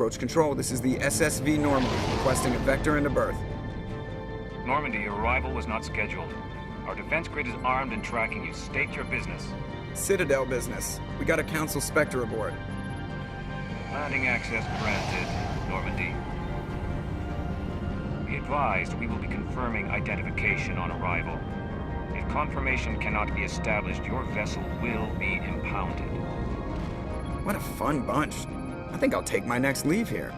Approach control, this is the SSV Normandy, requesting a vector and a berth. Normandy, your arrival was not scheduled. Our defense grid is armed and tracking you. State your business. Citadel business. We got a Council Spectre aboard. Landing access granted, Normandy. Be advised, we will be confirming identification on arrival. If confirmation cannot be established, your vessel will be impounded. What a fun bunch. I think I'll take my next leave here.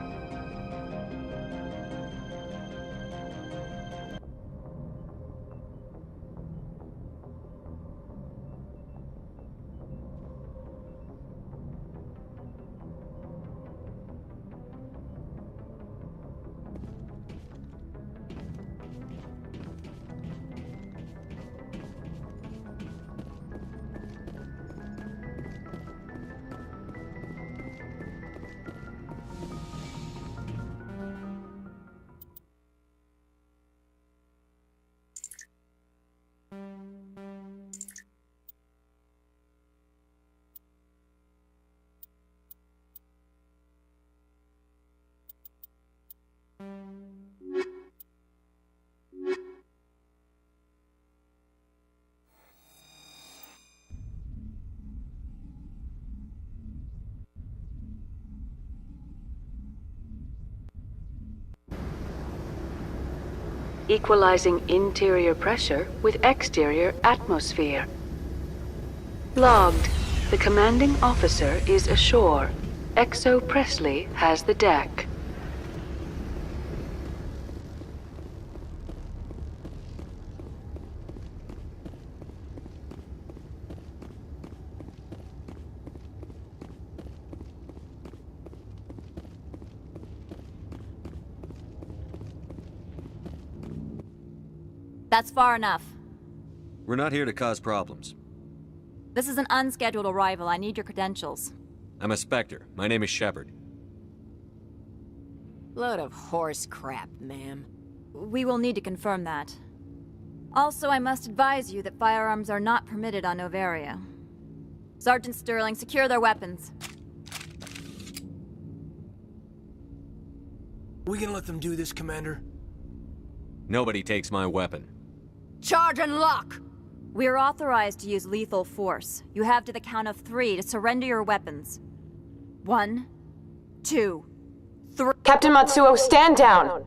Equalizing interior pressure with exterior atmosphere. Logged. The commanding officer is ashore. Exo Presley has the deck. That's far enough. We're not here to cause problems. This is an unscheduled arrival. I need your credentials. I'm a Spectre. My name is Shepard. Load of horse crap, ma'am. We will need to confirm that. Also, I must advise you that firearms are not permitted on Noveria. Sergeant Sterling, secure their weapons. We gonna let them do this, Commander? Nobody takes my weapon. Charge and lock! We are authorized to use lethal force. You have to the count of 3 to surrender your weapons. 1, 2, 3. Captain Matsuo, stand down!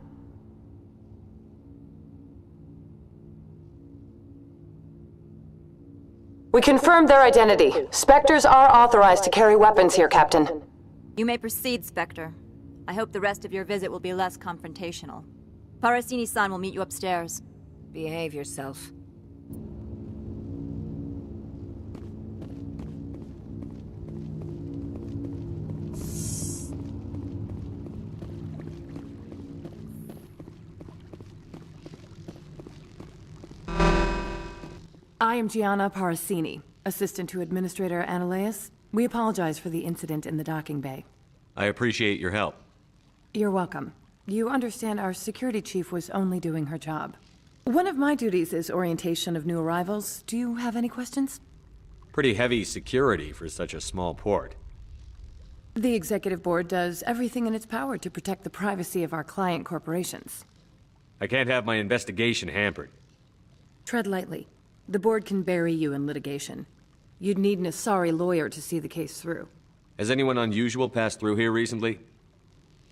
We confirmed their identity. Spectres are authorized to carry weapons here, Captain. You may proceed, Spectre. I hope the rest of your visit will be less confrontational. Parasini-san will meet you upstairs. Behave yourself. I am Gianna Parasini, assistant to Administrator Ananias. We apologize for the incident in the docking bay. I appreciate your help. You're welcome. You understand our security chief was only doing her job. One of my duties is orientation of new arrivals. Do you have any questions? Pretty heavy security for such a small port. The executive board does everything in its power to protect the privacy of our client corporations. I can't have my investigation hampered. Tread lightly. The board can bury you in litigation. You'd need an Asari lawyer to see the case through. Has anyone unusual passed through here recently?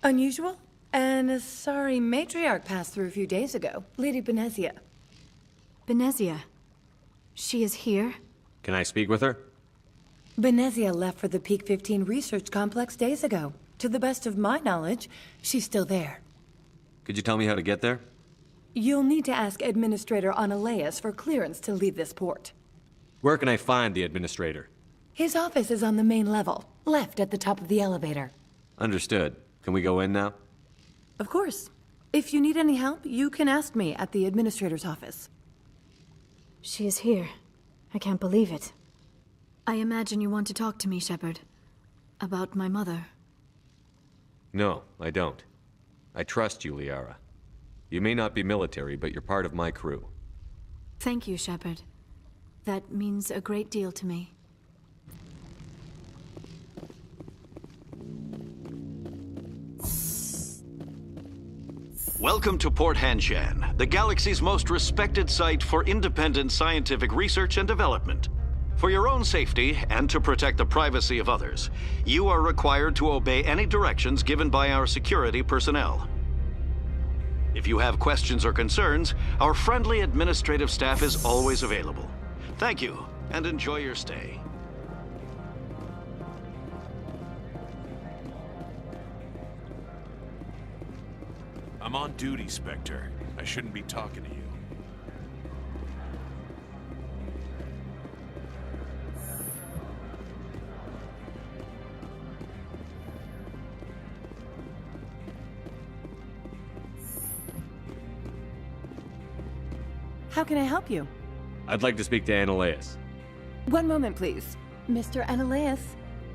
Unusual? An Asari matriarch passed through a few days ago. Lady Benezia. Benezia? She is here? Can I speak with her? Benezia left for the Peak 15 research complex days ago. To the best of my knowledge, she's still there. Could you tell me how to get there? You'll need to ask Administrator Ananias for clearance to leave this port. Where can I find the Administrator? His office is on the main level, left at the top of the elevator. Understood. Can we go in now? Of course. If you need any help, you can ask me at the Administrator's office. She is here. I can't believe it. I imagine you want to talk to me, Shepard. About my mother. No, I don't. I trust you, Liara. You may not be military, but you're part of my crew. Thank you, Shepard. That means a great deal to me. Welcome to Port Hanshan, the galaxy's most respected site for independent scientific research and development. For your own safety and to protect the privacy of others, you are required to obey any directions given by our security personnel. If you have questions or concerns, our friendly administrative staff is always available. Thank you, and enjoy your stay. I'm on duty, Spectre. I shouldn't be talking to you. How can I help you? I'd like to speak to Annaleus. One moment, please. Mr. Annaleus?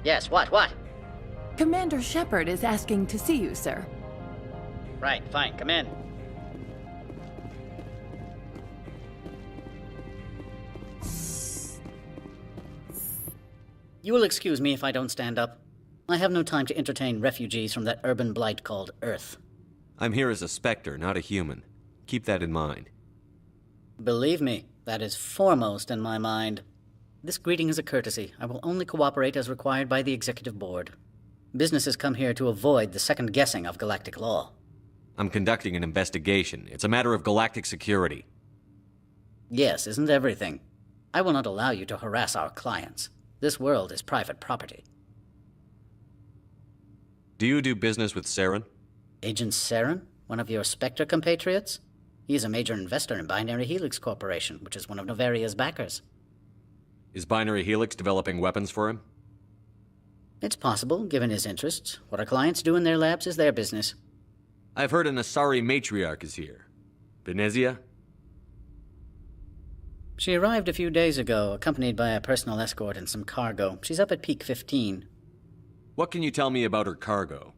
Yes, what? Commander Shepard is asking to see you, sir. Right, fine, come in. You will excuse me if I don't stand up. I have no time to entertain refugees from that urban blight called Earth. I'm here as a Spectre, not a human. Keep that in mind. Believe me, that is foremost in my mind. This greeting is a courtesy. I will only cooperate as required by the Executive Board. Businesses come here to avoid the second guessing of galactic law. I'm conducting an investigation. It's a matter of galactic security. Yes, isn't everything? I will not allow you to harass our clients. This world is private property. Do you do business with Saren? Agent Saren? One of your Spectre compatriots? He is a major investor in Binary Helix Corporation, which is one of Noveria's backers. Is Binary Helix developing weapons for him? It's possible, given his interests. What our clients do in their labs is their business. I've heard an Asari matriarch is here. Venezia? She arrived a few days ago, accompanied by a personal escort and some cargo. She's up at Peak 15. What can you tell me about her cargo?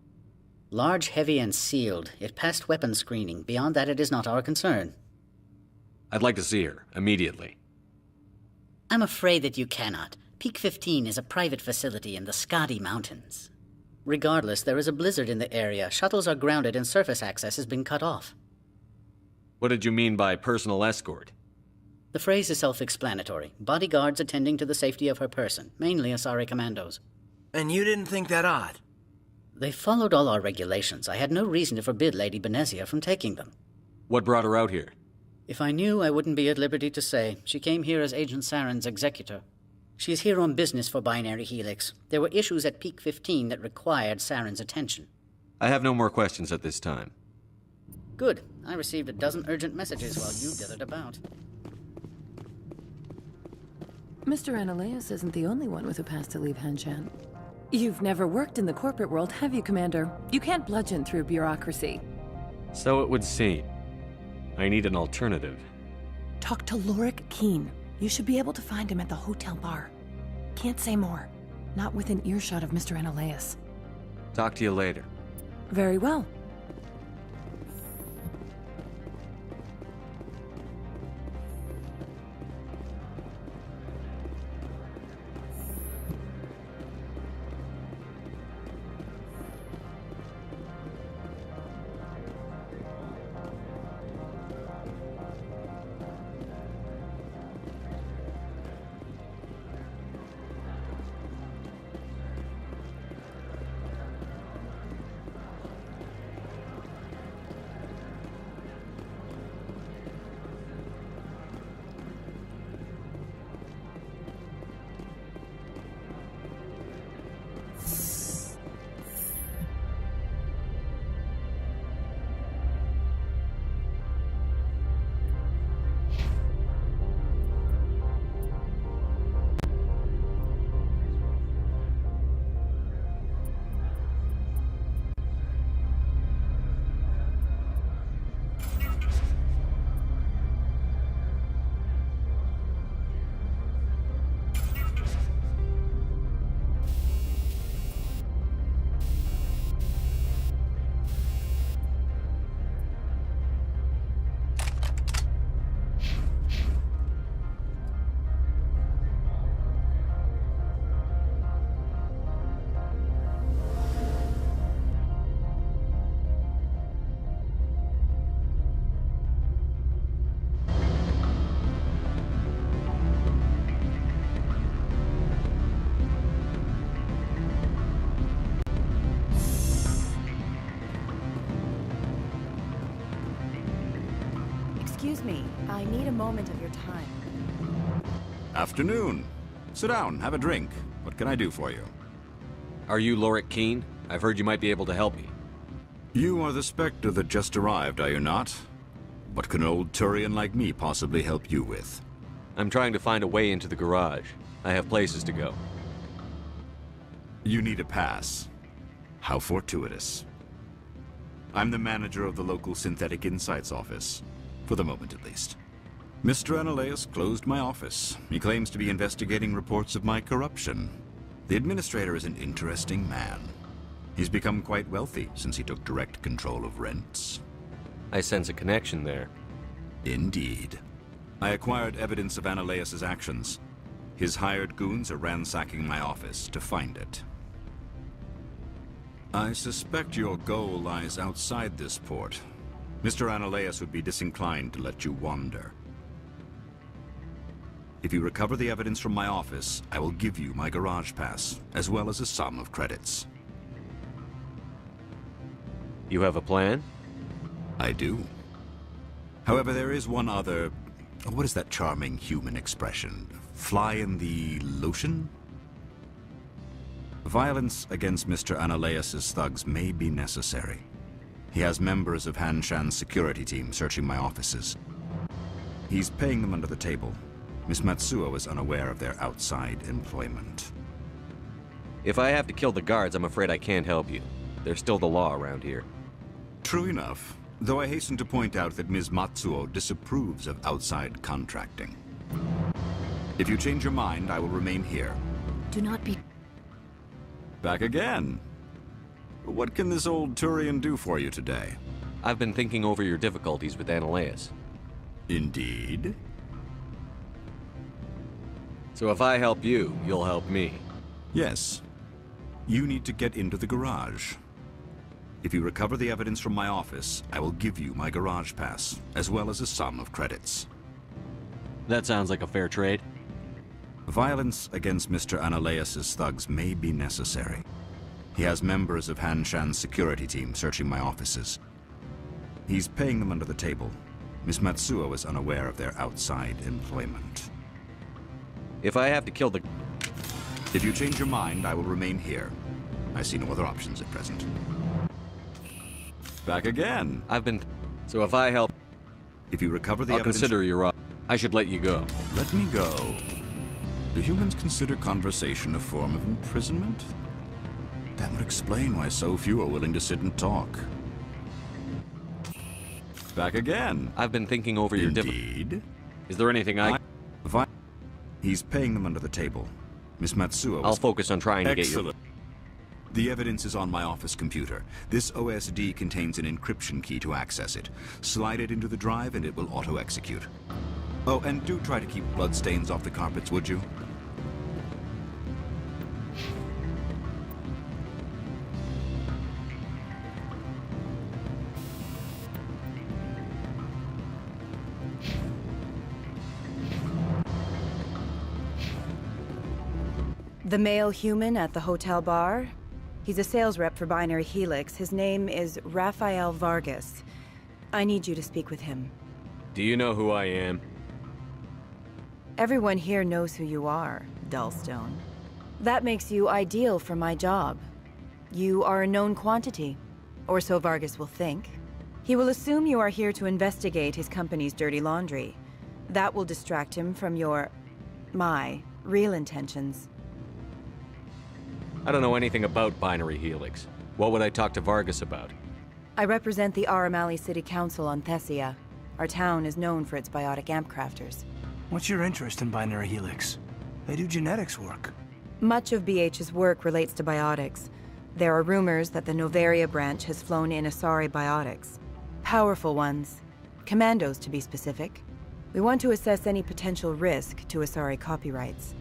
Large, heavy, and sealed. It passed weapons screening. Beyond that, it is not our concern. I'd like to see her, immediately. I'm afraid that you cannot. Peak 15 is a private facility in the Skadi Mountains. Regardless, there is a blizzard in the area. Shuttles are grounded and surface access has been cut off. What did you mean by personal escort? The phrase is self-explanatory. Bodyguards attending to the safety of her person, mainly Asari commandos. And you didn't think that odd? They followed all our regulations. I had no reason to forbid Lady Benezia from taking them. What brought her out here? If I knew, I wouldn't be at liberty to say. She came here as Agent Saren's executor. She's here on business for Binary Helix. There were issues at Peak 15 that required Saren's attention. I have no more questions at this time. Good. I received a dozen urgent messages while you dithered about. Mr. Annaleus isn't the only one with a past to leave Hanshan. You've never worked in the corporate world, have you, Commander? You can't bludgeon through bureaucracy. So it would seem. I need an alternative. Talk to Lorik Keen. You should be able to find him at the hotel bar. Can't say more. Not within earshot of Mr. Annaleus. Talk to you later. Very well. I need a moment of your time. Afternoon. Sit down, have a drink. What can I do for you? Are you Lorik Keene? I've heard you might be able to help me. You are the Spectre that just arrived, are you not? What can an old Turian like me possibly help you with? I'm trying to find a way into the garage. I have places to go. You need a pass. How fortuitous. I'm the manager of the local Synthetic Insights office. For the moment, at least. Mr. Analaeus closed my office. He claims to be investigating reports of my corruption. The administrator is an interesting man. He's become quite wealthy since he took direct control of rents. I sense a connection there. Indeed. I acquired evidence of Analaeus' actions. His hired goons are ransacking my office to find it. I suspect your goal lies outside this port. Mr. Analaeus would be disinclined to let you wander. If you recover the evidence from my office, I will give you my garage pass, as well as a sum of credits. You have a plan? I do. However, there is one other... What is that charming human expression? Fly in the lotion? Violence against Mr. Analaeus' thugs may be necessary. He has members of Han Shan's security team searching my offices. He's paying them under the table. Miss Matsuo is unaware of their outside employment. If I have to kill the guards, I'm afraid I can't help you. There's still the law around here. True enough, though I hasten to point out that Ms. Matsuo disapproves of outside contracting. If you change your mind, I will remain here. Do not be... Back again. What can this old Turian do for you today? I've been thinking over your difficulties with Analaeus. Indeed? So if I help you, you'll help me. Yes. You need to get into the garage. If you recover the evidence from my office, I will give you my garage pass, as well as a sum of credits. That sounds like a fair trade. Violence against Mr. Analaeus' thugs may be necessary. He has members of Han Shan's security team searching my offices. He's paying them under the table. Miss Matsuo is unaware of their outside employment. If I have to kill the... If you change your mind, I will remain here. I see no other options at present. Back again. So if I help... If you recover the I'll evidence... consider you wrong. I should let you go. Let me go. Do humans consider conversation a form of imprisonment? That would explain why so few are willing to sit and talk. Back again. I've been thinking over your Indeed. Is there anything He's paying them under the table. Miss Matsuo... I'll focus on trying to get you... Excellent. The evidence is on my office computer. This OSD contains an encryption key to access it. Slide it into the drive and it will auto-execute. Oh, and do try to keep bloodstains off the carpets, would you? The male human at the hotel bar? He's a sales rep for Binary Helix. His name is Rafael Vargas. I need you to speak with him. Do you know who I am? Everyone here knows who you are, Dullstone. That makes you ideal for my job. You are a known quantity, or so Vargas will think. He will assume you are here to investigate his company's dirty laundry. That will distract him from my real intentions. I don't know anything about Binary Helix. What would I talk to Vargas about? I represent the Aramali City Council on Thessia. Our town is known for its biotic amp crafters. What's your interest in Binary Helix? They do genetics work. Much of BH's work relates to biotics. There are rumors that the Noveria branch has flown in Asari biotics. Powerful ones. Commandos, to be specific. We want to assess any potential risk to Asari copyrights.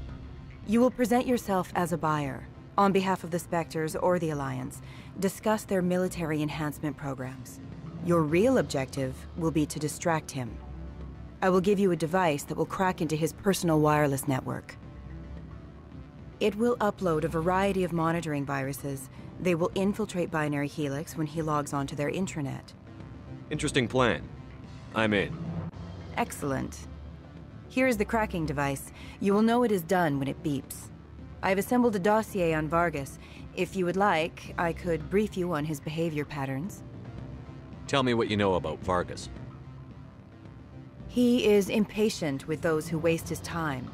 You will present yourself as a buyer. On behalf of the Spectres or the Alliance, discuss their military enhancement programs. Your real objective will be to distract him. I will give you a device that will crack into his personal wireless network. It will upload a variety of monitoring viruses. They will infiltrate Binary Helix when he logs onto their intranet. Interesting plan. I'm in. Excellent. Here is the cracking device. You will know it is done when it beeps. I've assembled a dossier on Vargas. If you would like, I could brief you on his behavior patterns. Tell me what you know about Vargas. He is impatient with those who waste his time.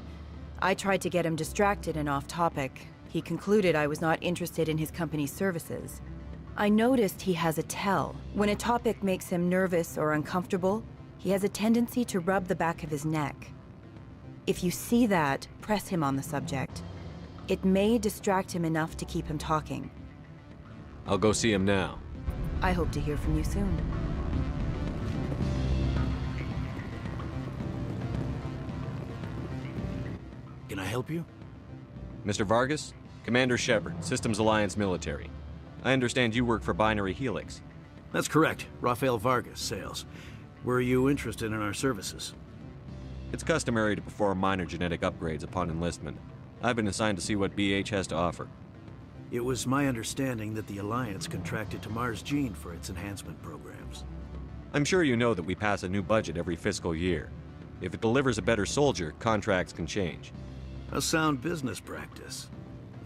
I tried to get him distracted and off topic. He concluded I was not interested in his company's services. I noticed he has a tell. When a topic makes him nervous or uncomfortable, he has a tendency to rub the back of his neck. If you see that, press him on the subject. It may distract him enough to keep him talking. I'll go see him now. I hope to hear from you soon. Can I help you? Mr. Vargas? Commander Shepard, Systems Alliance Military. I understand you work for Binary Helix. That's correct. Rafael Vargas, sales. Were you interested in our services? It's customary to perform minor genetic upgrades upon enlistment. I've been assigned to see what BH has to offer. It was my understanding that the Alliance contracted to Mars Gene for its enhancement programs. I'm sure you know that we pass a new budget every fiscal year. If it delivers a better soldier, contracts can change. A sound business practice.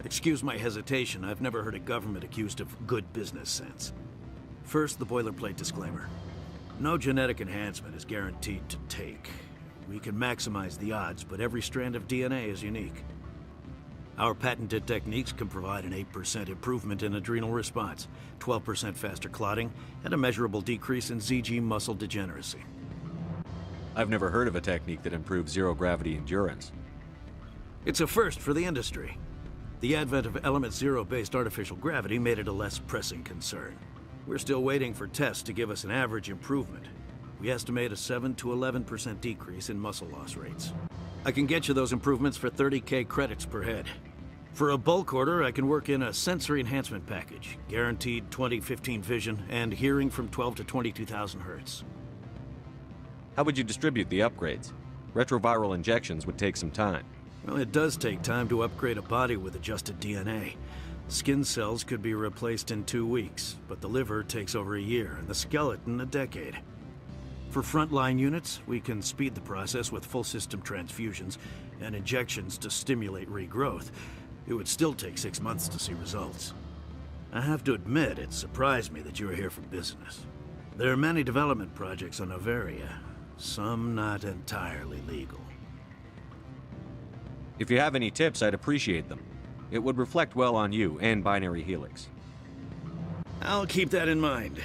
Excuse my hesitation, I've never heard a government accused of good business sense. First, the boilerplate disclaimer. No genetic enhancement is guaranteed to take. We can maximize the odds, but every strand of DNA is unique. Our patented techniques can provide an 8% improvement in adrenal response, 12% faster clotting, and a measurable decrease in ZG muscle degeneracy. I've never heard of a technique that improves zero-gravity endurance. It's a first for the industry. The advent of element zero-based artificial gravity made it a less pressing concern. We're still waiting for tests to give us an average improvement. We estimate a 7 to 11% decrease in muscle loss rates. I can get you those improvements for 30K credits per head. For a bulk order, I can work in a sensory enhancement package, guaranteed 20/15 vision, and hearing from 12 to 22,000 hertz. How would you distribute the upgrades? Retroviral injections would take some time. Well, it does take time to upgrade a body with adjusted DNA. Skin cells could be replaced in 2 weeks, but the liver takes over a year, and the skeleton a decade. For frontline units, we can speed the process with full system transfusions and injections to stimulate regrowth. It would still take 6 months to see results. I have to admit, it surprised me that you were here for business. There are many development projects on Noveria, some not entirely legal. If you have any tips, I'd appreciate them. It would reflect well on you and Binary Helix. I'll keep that in mind.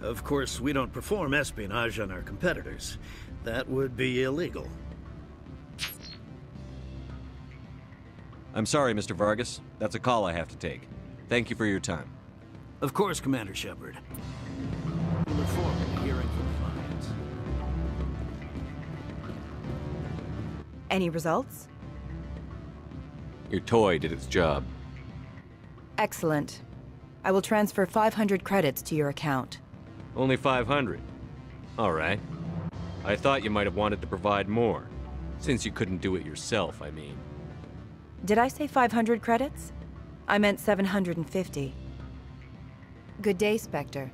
Of course, we don't perform espionage on our competitors. That would be illegal. I'm sorry, Mr. Vargas. That's a call I have to take. Thank you for your time. Of course, Commander Shepard. We look forward to hearing from the Alliance. Any results? Your toy did its job. Excellent. I will transfer 500 credits to your account. Only 500. All right. I thought you might have wanted to provide more. Since you couldn't do it yourself, I mean. Did I say 500 credits? I meant 750. Good day, Spectre.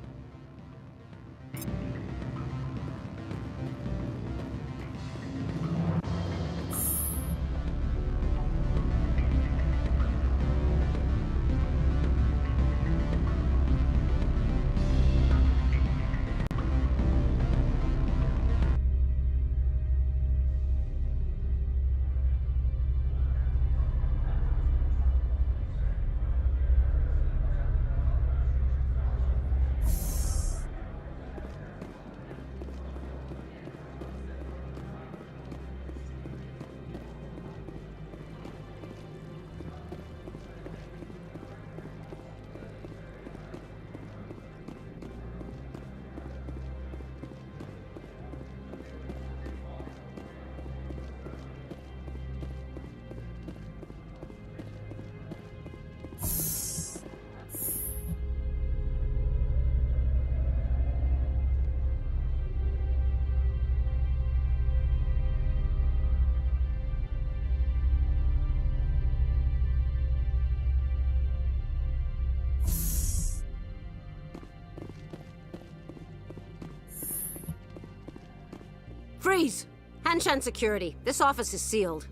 Freeze! Hanshan security. This office is sealed.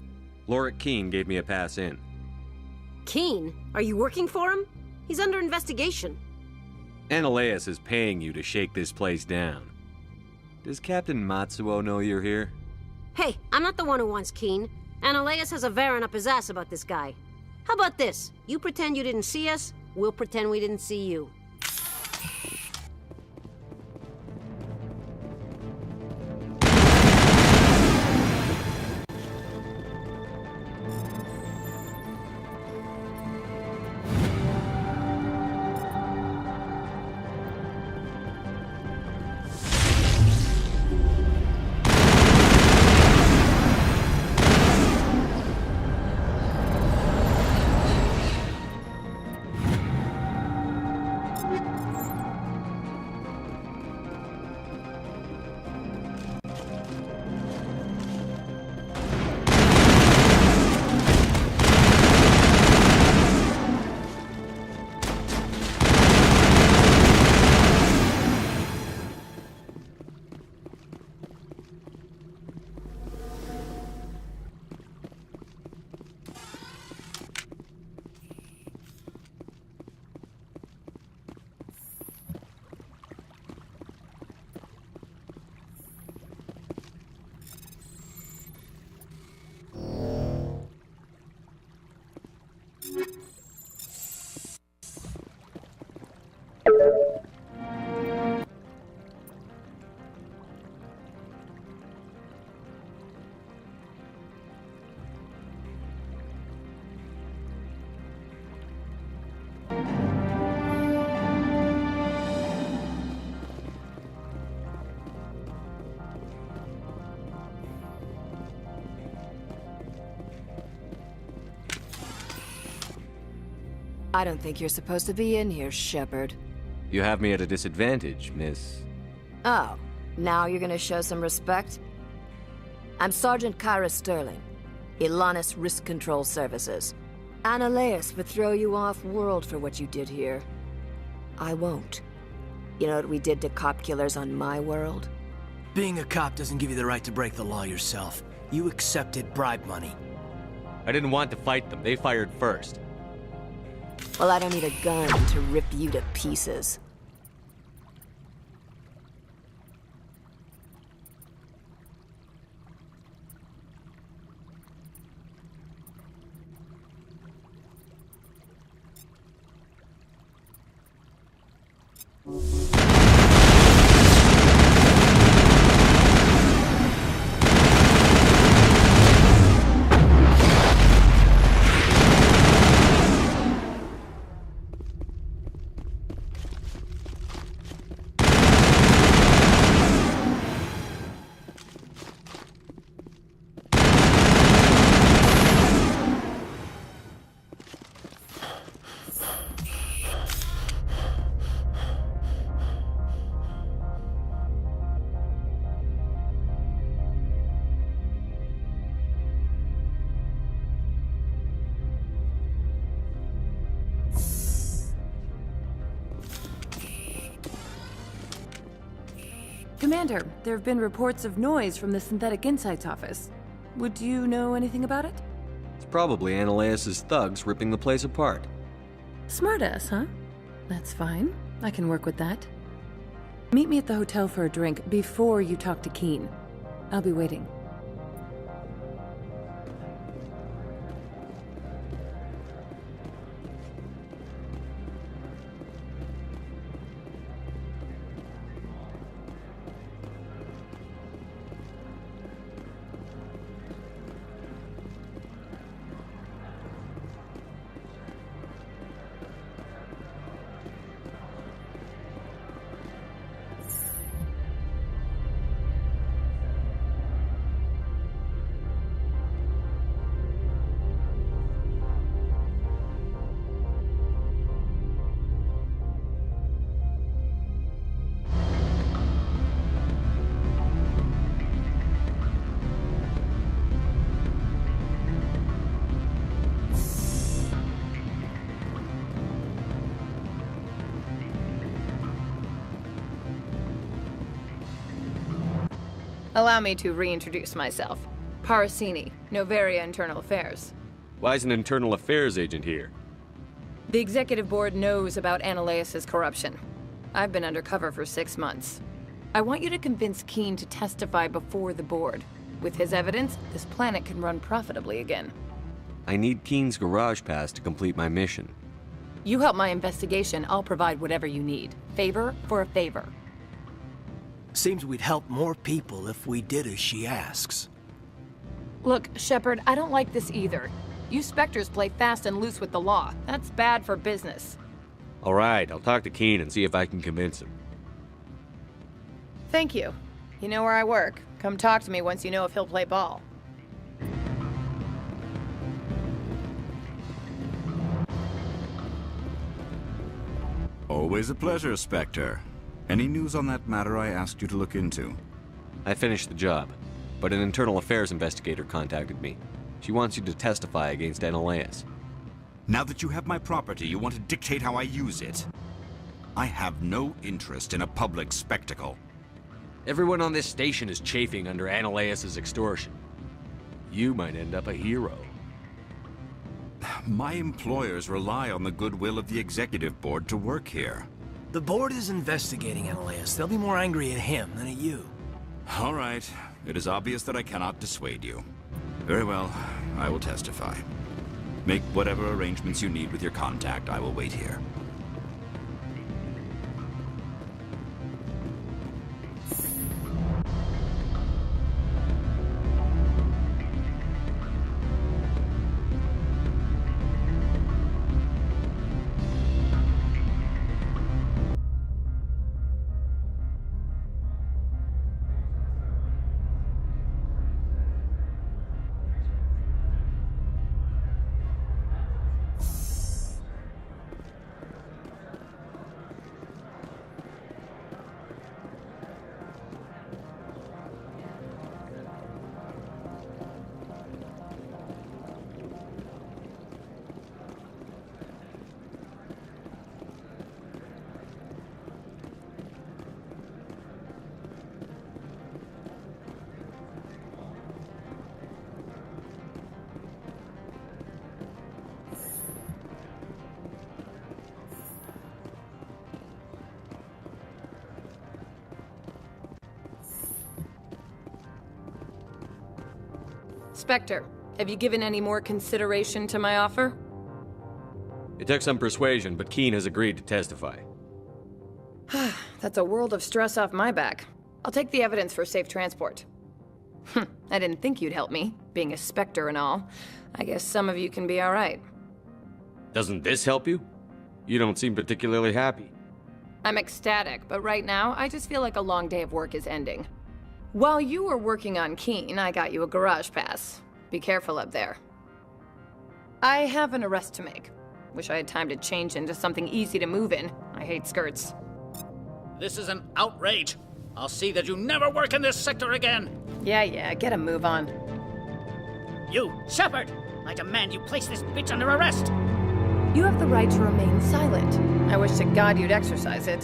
Lorik Keene gave me a pass in. Keene? Are you working for him? He's under investigation. Ananias is paying you to shake this place down. Does Captain Matsuo know you're here? Hey, I'm not the one who wants Keene. Ananias has a Varen up his ass about this guy. How about this? You pretend you didn't see us, we'll pretend we didn't see you. I don't think you're supposed to be in here, Shepard. You have me at a disadvantage, miss. Oh, now you're gonna show some respect? I'm Sergeant Kyra Sterling, Ilanis Risk Control Services. Ananias would throw you off-world for what you did here. I won't. You know what we did to cop killers on my world? Being a cop doesn't give you the right to break the law yourself. You accepted bribe money. I didn't want to fight them. They fired first. Well, I don't need a gun to rip you to pieces. Commander, there have been reports of noise from the Synthetic Insights office. Would you know anything about it? It's probably Ananias' thugs ripping the place apart. Smartass, huh? That's fine. I can work with that. Meet me at the hotel for a drink before you talk to Keene. I'll be waiting. Allow me to reintroduce myself. Parasini, Noveria Internal Affairs. Why is an internal affairs agent here? The executive board knows about Ananias' corruption. I've been undercover for 6 months. I want you to convince Keen to testify before the board. With his evidence, this planet can run profitably again. I need Keen's garage pass to complete my mission. You help my investigation, I'll provide whatever you need. Favor for a favor. Seems we'd help more people if we did as she asks. Look, Shepard, I don't like this either. You Spectres play fast and loose with the law. That's bad for business. All right, I'll talk to Keen and see if I can convince him. Thank you. You know where I work. Come talk to me once you know if he'll play ball. Always a pleasure, Spectre. Any news on that matter I asked you to look into? I finished the job, but an internal affairs investigator contacted me. She wants you to testify against Ananias. Now that you have my property, you want to dictate how I use it? I have no interest in a public spectacle. Everyone on this station is chafing under Ananias' extortion. You might end up a hero. My employers rely on the goodwill of the executive board to work here. The board is investigating Ananias. They'll be more angry at him than at you. All right. It is obvious that I cannot dissuade you. Very well. I will testify. Make whatever arrangements you need with your contact. I will wait here. Spectre, have you given any more consideration to my offer? It took some persuasion, but Keen has agreed to testify. That's a world of stress off my back. I'll take the evidence for safe transport. I didn't think you'd help me, being a Spectre and all. I guess some of you can be alright. Doesn't this help you? You don't seem particularly happy. I'm ecstatic, but right now, I just feel like a long day of work is ending. While you were working on Keen, I got you a garage pass. Be careful up there. I have an arrest to make. Wish I had time to change into something easy to move in. I hate skirts. This is an outrage. I'll see that you never work in this sector again. Yeah, get a move on. You, Shepard! I demand you place this bitch under arrest! You have the right to remain silent. I wish to God you'd exercise it.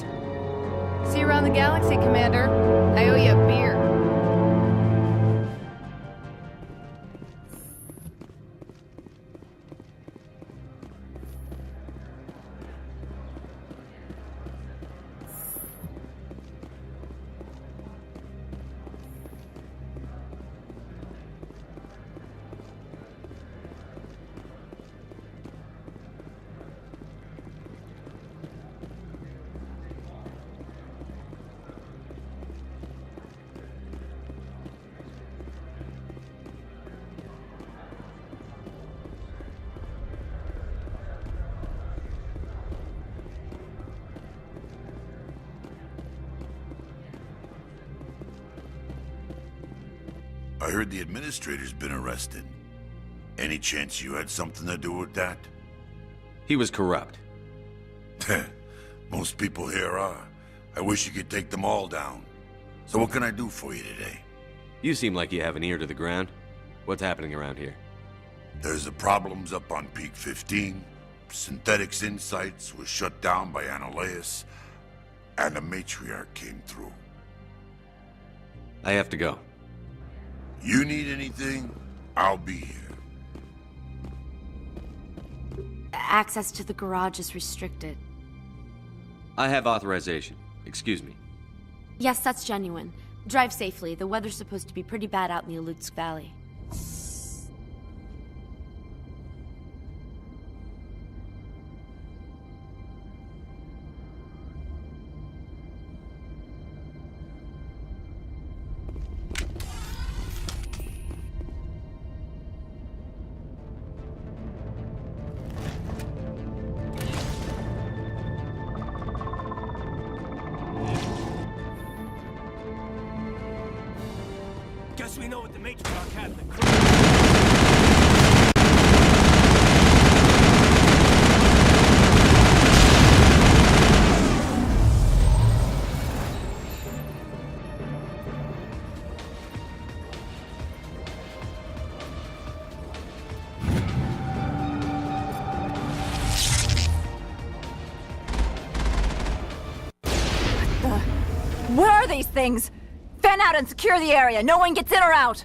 See you around the galaxy, Commander. I owe you a beer. I heard the administrator's been arrested. Any chance you had something to do with that? He was corrupt. Most people here are. I wish you could take them all down. So what can I do for you today? You seem like you have an ear to the ground. What's happening around here? There's the problems up on Peak 15. Synthetics Insights was shut down by Ananias. And the matriarch came through. I have to go. You need anything, I'll be here. Access to the garage is restricted. I have authorization. Excuse me. Yes, that's genuine. Drive safely. The weather's supposed to be pretty bad out in the Alutsk Valley. Guess we know what the matriarch had in the crew. Where are these things? Fan out and secure the area. No one gets in or out.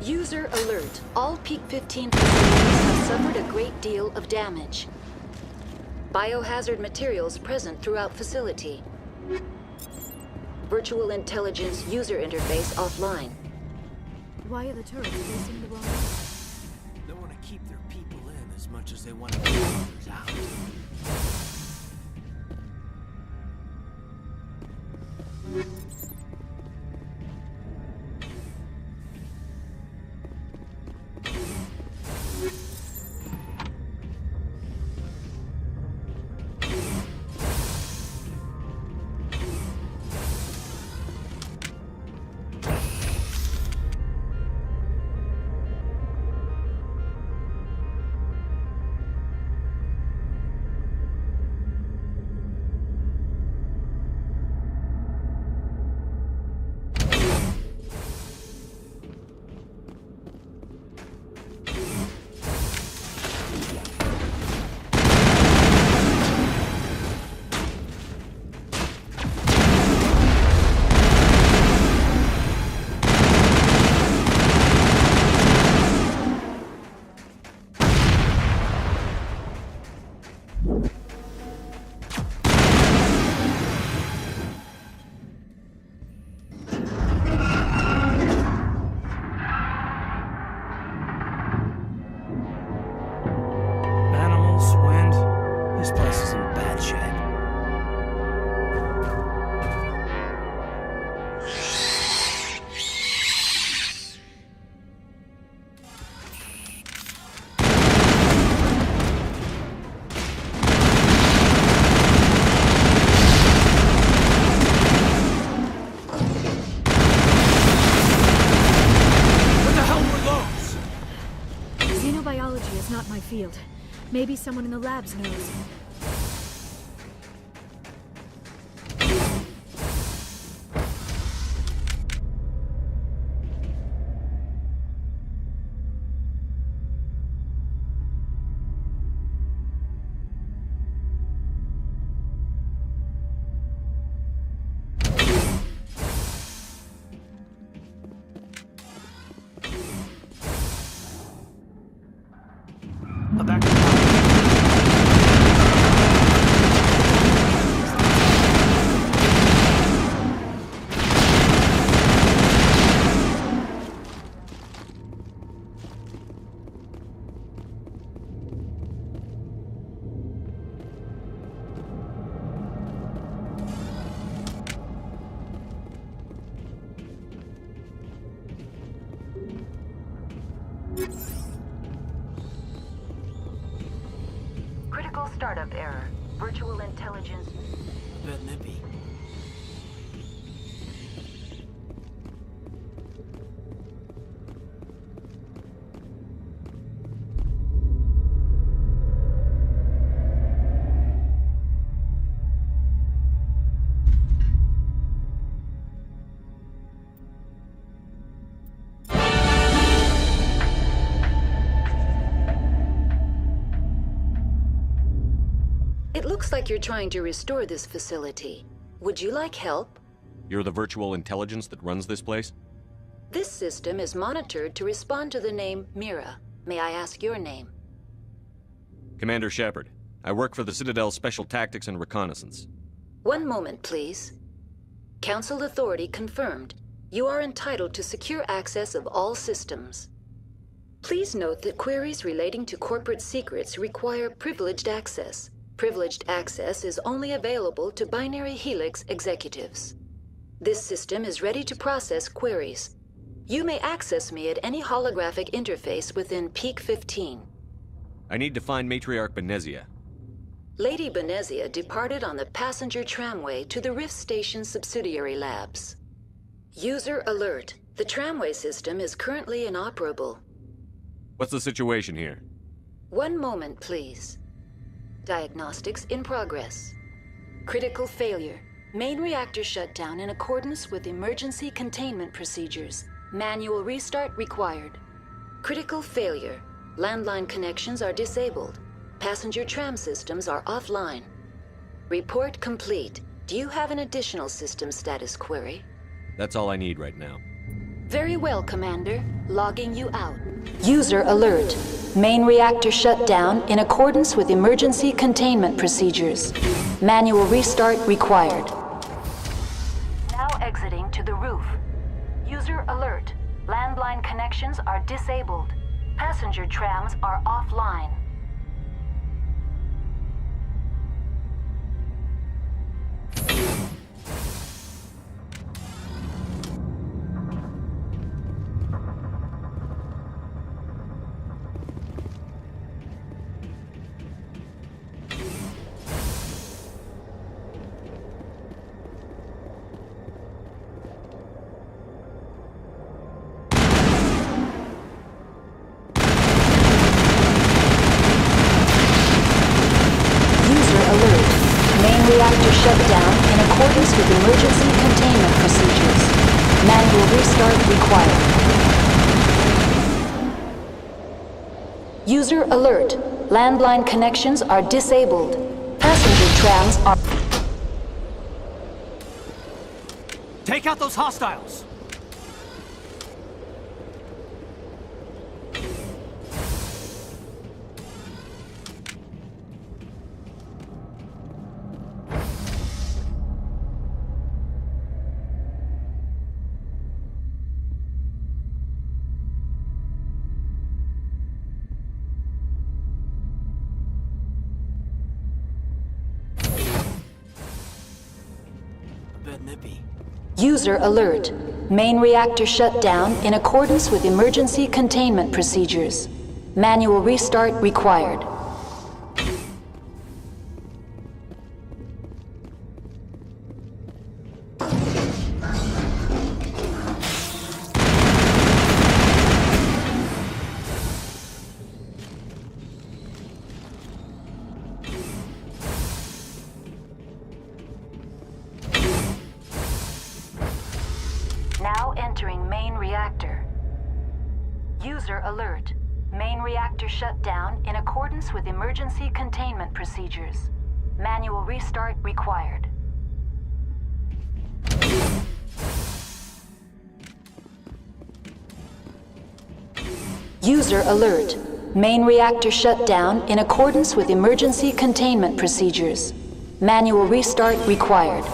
User alert. All Peak 15 facilities have suffered a great deal of damage. Biohazard materials present throughout facility. Virtual intelligence user interface offline. Why are the turrets facing the wrong way? They want to keep their people in as much as they want to keep others out. Field. Maybe someone in the labs knows. Critical startup error. Virtual intelligence. Bet nippy. It looks like you're trying to restore this facility. Would you like help? You're the virtual intelligence that runs this place? This system is monitored to respond to the name Mira. May I ask your name? Commander Shepard. I work for the Citadel's Special Tactics and Reconnaissance. One moment, please. Council authority confirmed. You are entitled to secure access of all systems. Please note that queries relating to corporate secrets require privileged access. Privileged access is only available to Binary Helix executives. This system is ready to process queries. You may access me at any holographic interface within Peak 15. I need to find Matriarch Benezia. Lady Benezia departed on the passenger tramway to the Rift Station subsidiary labs. User alert. The tramway system is currently inoperable. What's the situation here? One moment, please. Diagnostics in progress. Critical failure. Main reactor shut down in accordance with emergency containment procedures. Manual restart required. Critical failure. Landline connections are disabled. Passenger tram systems are offline. Report complete. Do you have an additional system status query? That's all I need right now. Very well, Commander. Logging you out. User alert. Main reactor shut down in accordance with emergency containment procedures. Manual restart required. Now exiting to the roof. User alert. Landline connections are disabled. Passenger trams are offline. Reactor shut down in accordance with emergency containment procedures. Manual restart required. User alert. Landline connections are disabled. Passenger trams are... Take out those hostiles! User alert. Main reactor shut down in accordance with emergency containment procedures. Manual restart required. Now entering main reactor. User alert. Main reactor shut down in accordance with emergency containment procedures. Manual restart required. User alert. Main reactor shut down in accordance with emergency containment procedures. Manual restart required.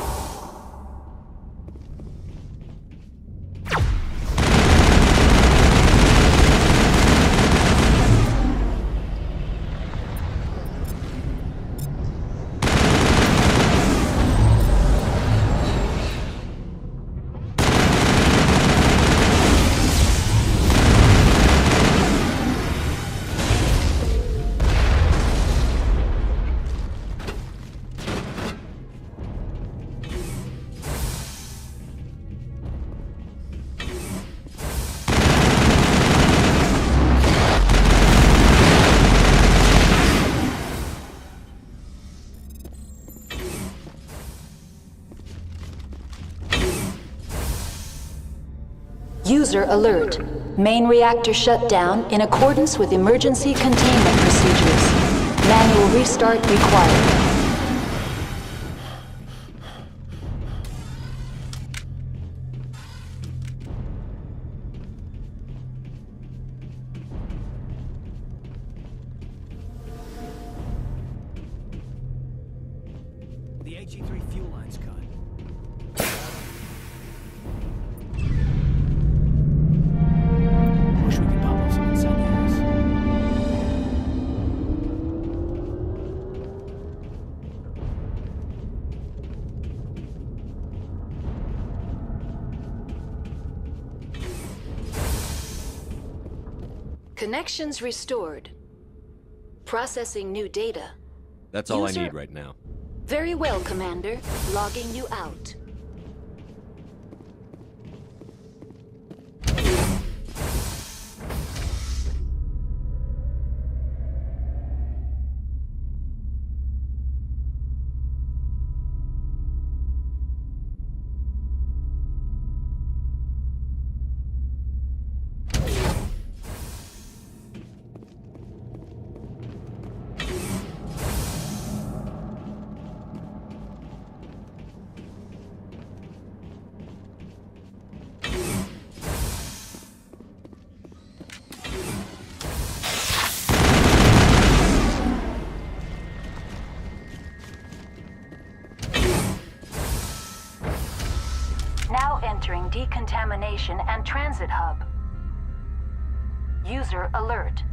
User alert. Main reactor shut down in accordance with emergency containment procedures. Manual restart required. The HE3 fuel line's cut. Wish we could pop up some incendiaries. Connections restored. Processing new data. That's all User- I need right now. Very well, Commander. Logging you out. decontamination and transit hub. User alert.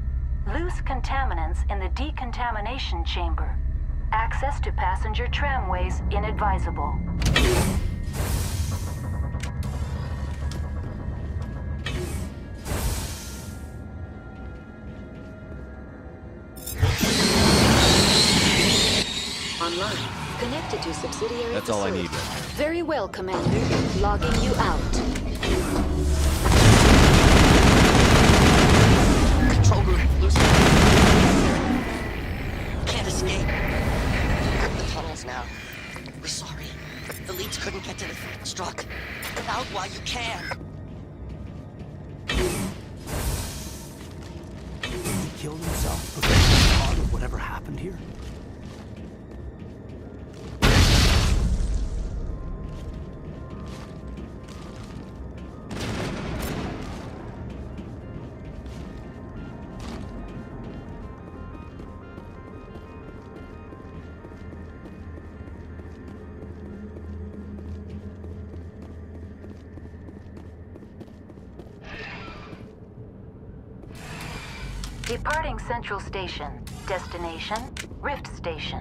Loose contaminants in the decontamination chamber. Access to passenger tramways inadvisable. Online. Connected to subsidiary That's all I facility. need right now. Very well, Commander. Logging you out. Control group, loose. Can't escape. The tunnels now. We're sorry. The leads couldn't get to the struck. Get out while you can. He killed himself because he's part of whatever happened here? Departing Central Station. Destination, Rift Station.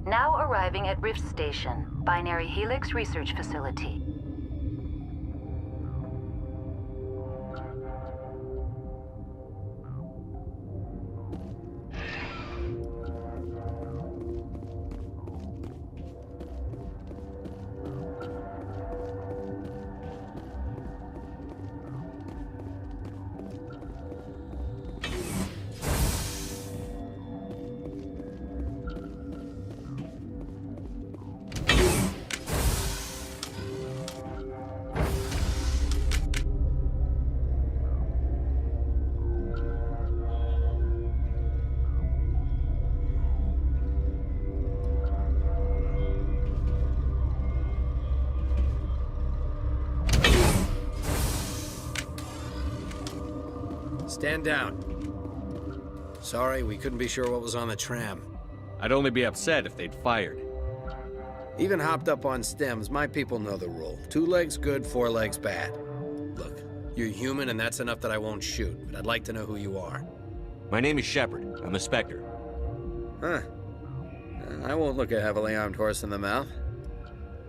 Now arriving at Rift Station, Binary Helix Research Facility. Stand down. Sorry, we couldn't be sure what was on the tram. I'd only be upset if they'd fired. Even hopped up on stems, my people know the rule. 2 legs good, 4 legs bad. Look, you're human and that's enough that I won't shoot, but I'd like to know who you are. My name is Shepard. I'm a Spectre. Huh. I won't look a heavily armed horse in the mouth.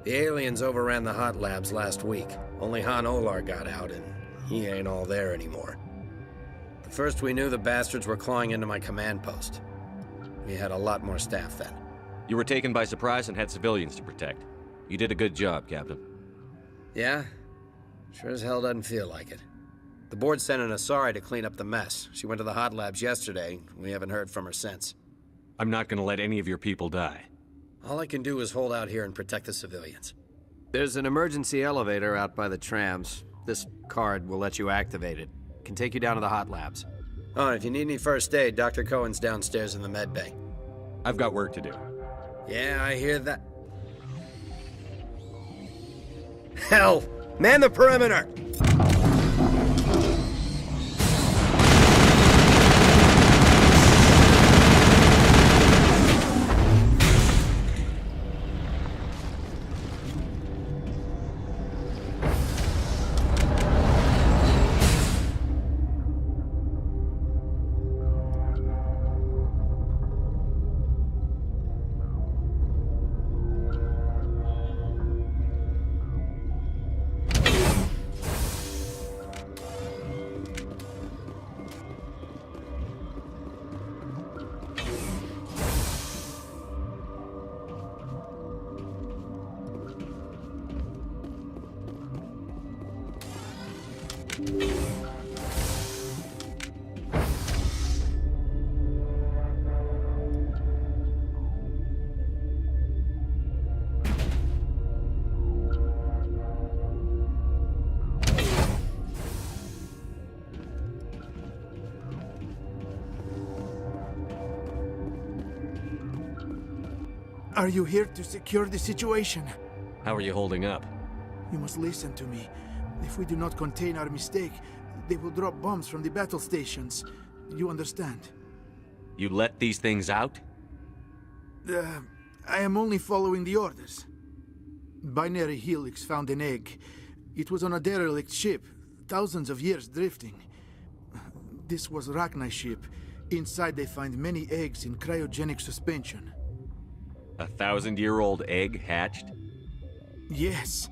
The aliens overran the hot labs last week. Only Han Olar got out, and he ain't all there anymore. The first we knew, the bastards were clawing into my command post. We had a lot more staff then. You were taken by surprise and had civilians to protect. You did a good job, Captain. Yeah? Sure as hell doesn't feel like it. The board sent an Asari to clean up the mess. She went to the hot labs yesterday. We haven't heard from her since. I'm not gonna let any of your people die. All I can do is hold out here and protect the civilians. There's an emergency elevator out by the trams. This card will let you activate it. Can take you down to the hot labs. Oh, and if you need any first aid, Dr. Cohen's downstairs in the med bay. I've got work to do. Yeah, I hear that. Hell! Man the perimeter! Are you here to secure the situation? How are you holding up? You must listen to me. If we do not contain our mistake, They will drop bombs from the battle stations. You understand? You let these things out? I am only following the orders. Binary Helix found an egg. It was on a derelict ship, thousands of years drifting. This was Rachni's ship. Inside they find many eggs in cryogenic suspension. 1,000-year-old egg hatched? Yes.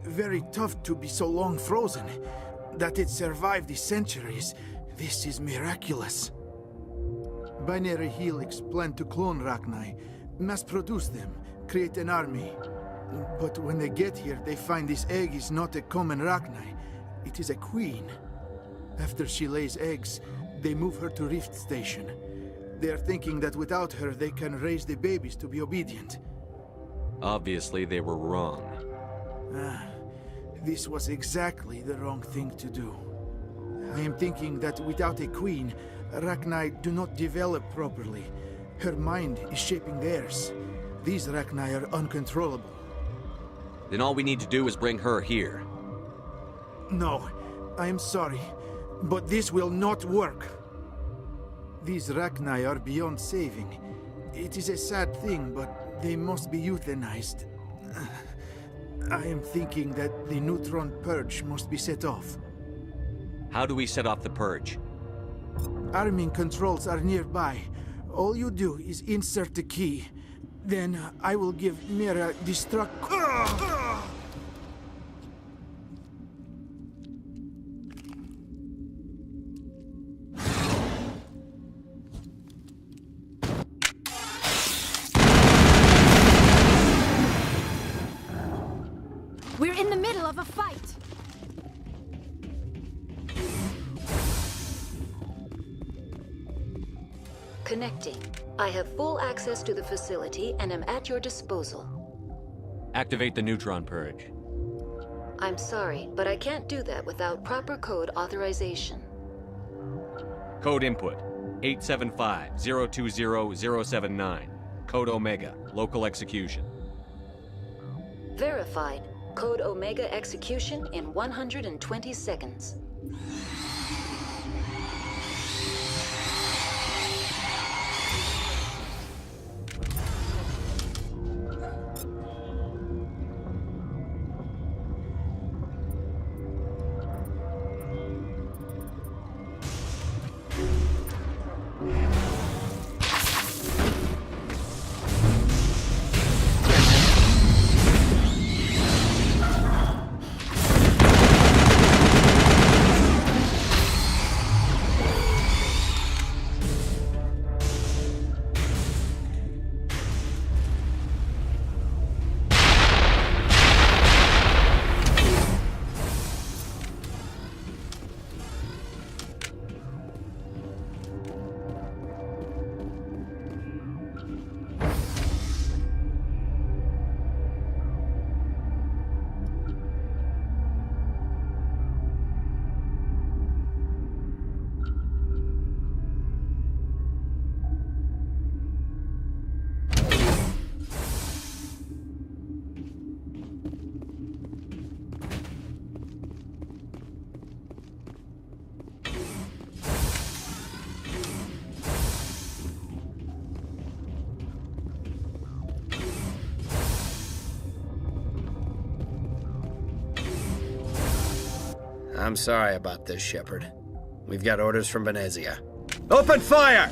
Very tough to be so long frozen. That it survived the centuries, this is miraculous. Binary Helix planned to clone Rachni, mass-produce them, create an army. But when they get here, they find this egg is not a common Rachni. It is a queen. After she lays eggs, they move her to Rift Station. They are thinking that without her, they can raise the babies to be obedient. Obviously, they were wrong. This was exactly the wrong thing to do. I am thinking that without a queen, Rachni do not develop properly. Her mind is shaping theirs. These Rachni are uncontrollable. Then all we need to do is bring her here. No, I am sorry, but this will not work. These Rachni are beyond saving. It is a sad thing, but they must be euthanized. I am thinking that the neutron purge must be set off. How do we set off the purge? Arming controls are nearby. All you do is insert the key. Then I will give Mira destruct... We're in the middle of a fight! Connecting. I have full access to the facility and am at your disposal. Activate the neutron purge. I'm sorry, but I can't do that without proper code authorization. Code input 875-020-079. Code Omega. Local execution. Verified. Code Omega execution in 120 seconds. I'm sorry about this, Shepard. We've got orders from Venezia. Open fire!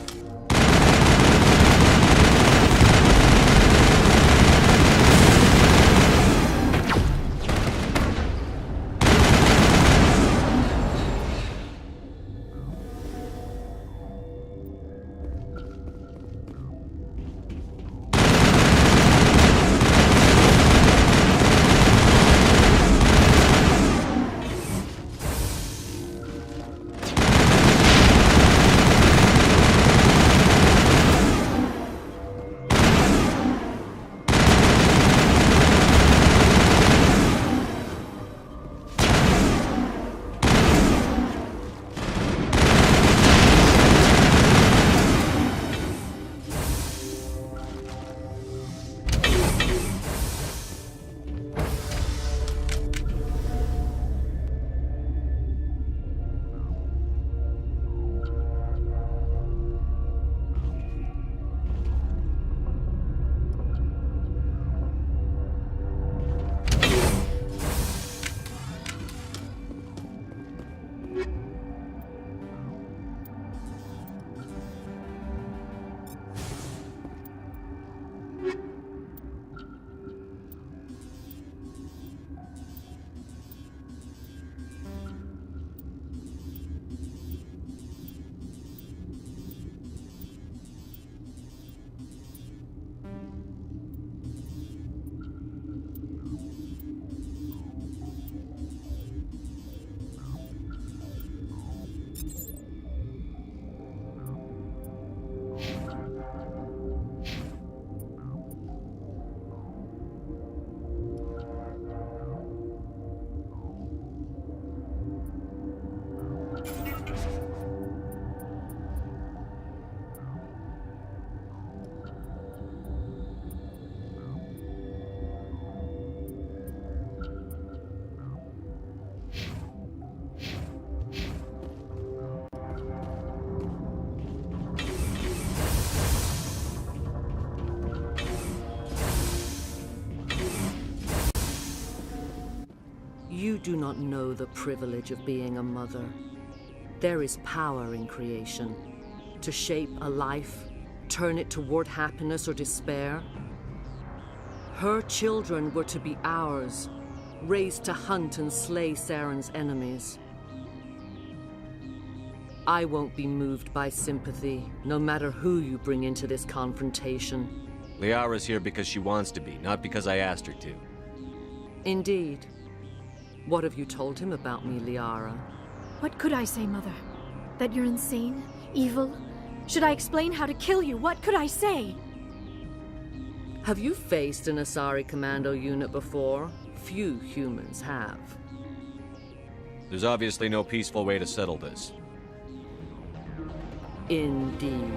You do not know the privilege of being a mother. There is power in creation. To shape a life, turn it toward happiness or despair. Her children were to be ours, raised to hunt and slay Saren's enemies. I won't be moved by sympathy, no matter who you bring into this confrontation. Liara's here because she wants to be, not because I asked her to. Indeed. What have you told him about me, Liara? What could I say, Mother? That you're insane? Evil? Should I explain how to kill you? What could I say? Have you faced an Asari commando unit before? Few humans have. There's obviously no peaceful way to settle this. Indeed.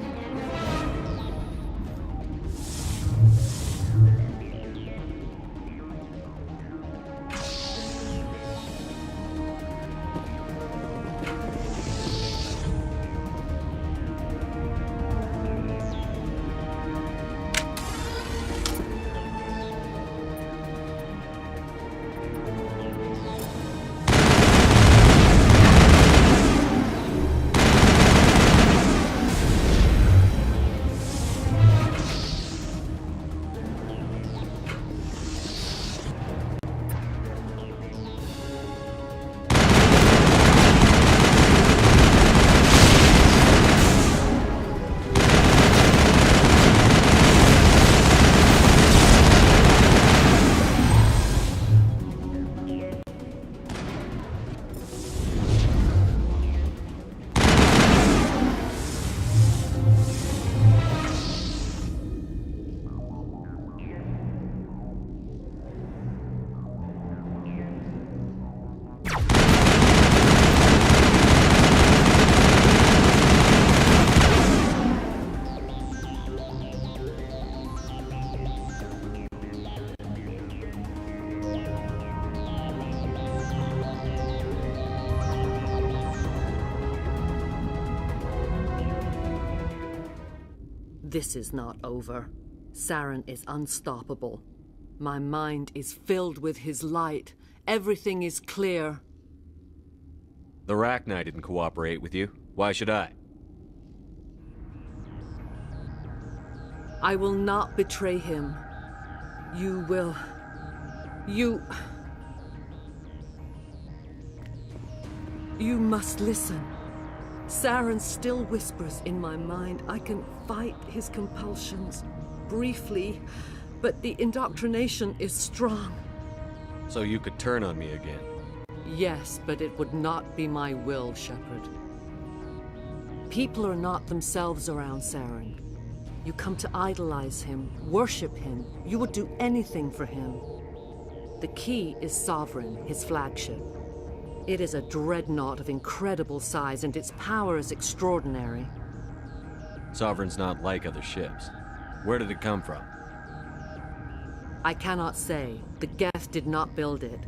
This is not over. Saren is unstoppable. My mind is filled with his light. Everything is clear. The Rachni didn't cooperate with you. Why should I? I will not betray him. You will... You must listen. Saren still whispers in my mind. I can fight his compulsions, briefly, but the indoctrination is strong. So you could turn on me again? Yes, but it would not be my will, Shepard. People are not themselves around Saren. You come to idolize him, worship him. You would do anything for him. The key is Sovereign, his flagship. It is a dreadnought of incredible size, and its power is extraordinary. Sovereign's not like other ships. Where did it come from? I cannot say. The Geth did not build it.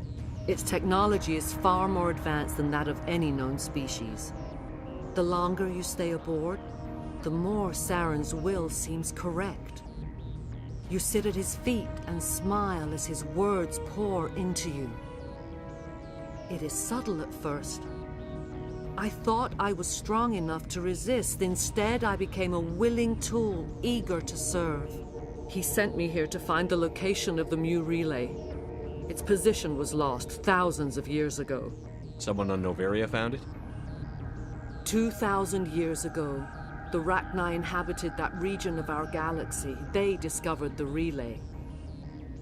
Its technology is far more advanced than that of any known species. The longer you stay aboard, the more Saren's will seems correct. You sit at his feet and smile as his words pour into you. It is subtle at first. I thought I was strong enough to resist. Instead, I became a willing tool, eager to serve. He sent me here to find the location of the Mu relay. Its position was lost thousands of years ago. Someone on Noveria found it? 2,000 years ago, the Rachni inhabited that region of our galaxy. They discovered the relay.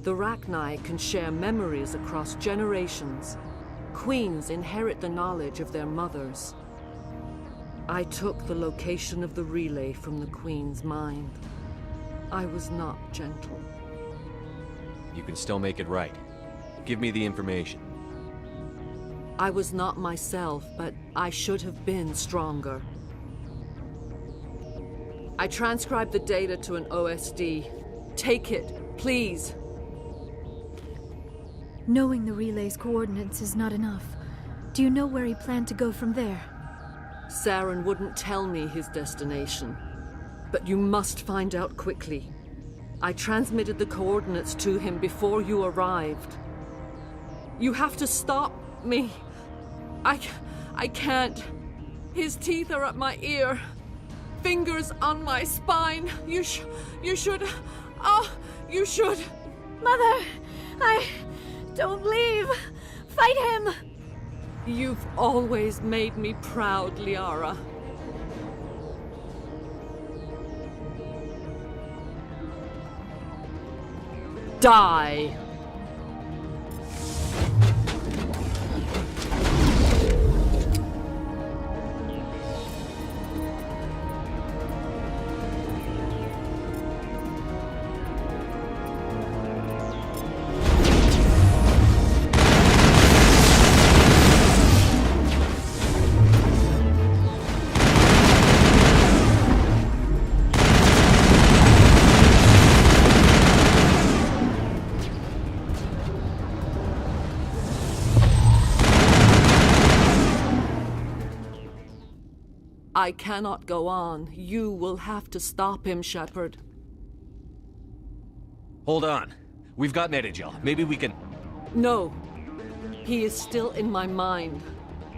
The Rachni can share memories across generations. Queens inherit the knowledge of their mothers. I took the location of the relay from the Queen's mind. I was not gentle. You can still make it right. Give me the information. I was not myself, but I should have been stronger. I transcribed the data to an OSD. Take it, please. Knowing the relay's coordinates is not enough. Do you know where he planned to go from there? Saren wouldn't tell me his destination. But you must find out quickly. I transmitted the coordinates to him before you arrived. You have to stop me. I can't. His teeth are at my ear. Fingers on my spine. You should. Oh, you should. Mother, don't leave. Fight him. You've always made me proud, Liara. Die. I cannot go on. You will have to stop him, Shepard. Hold on. We've got Metagel. Maybe we can... No. He is still in my mind.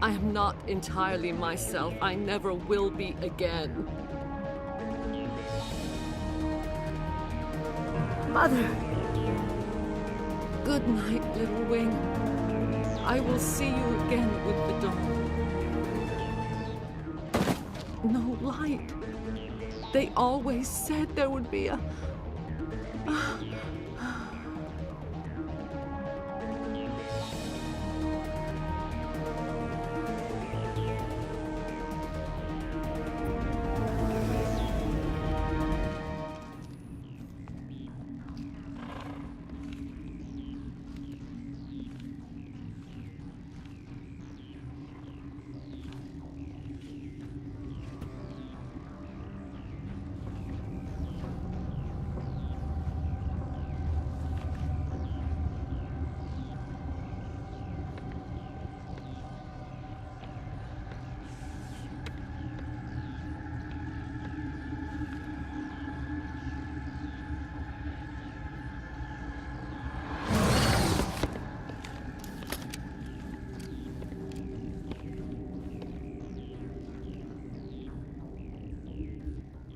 I am not entirely myself. I never will be again. Mother. Good night, little wing. I will see you again with the dawn. No light. They always said there would be a...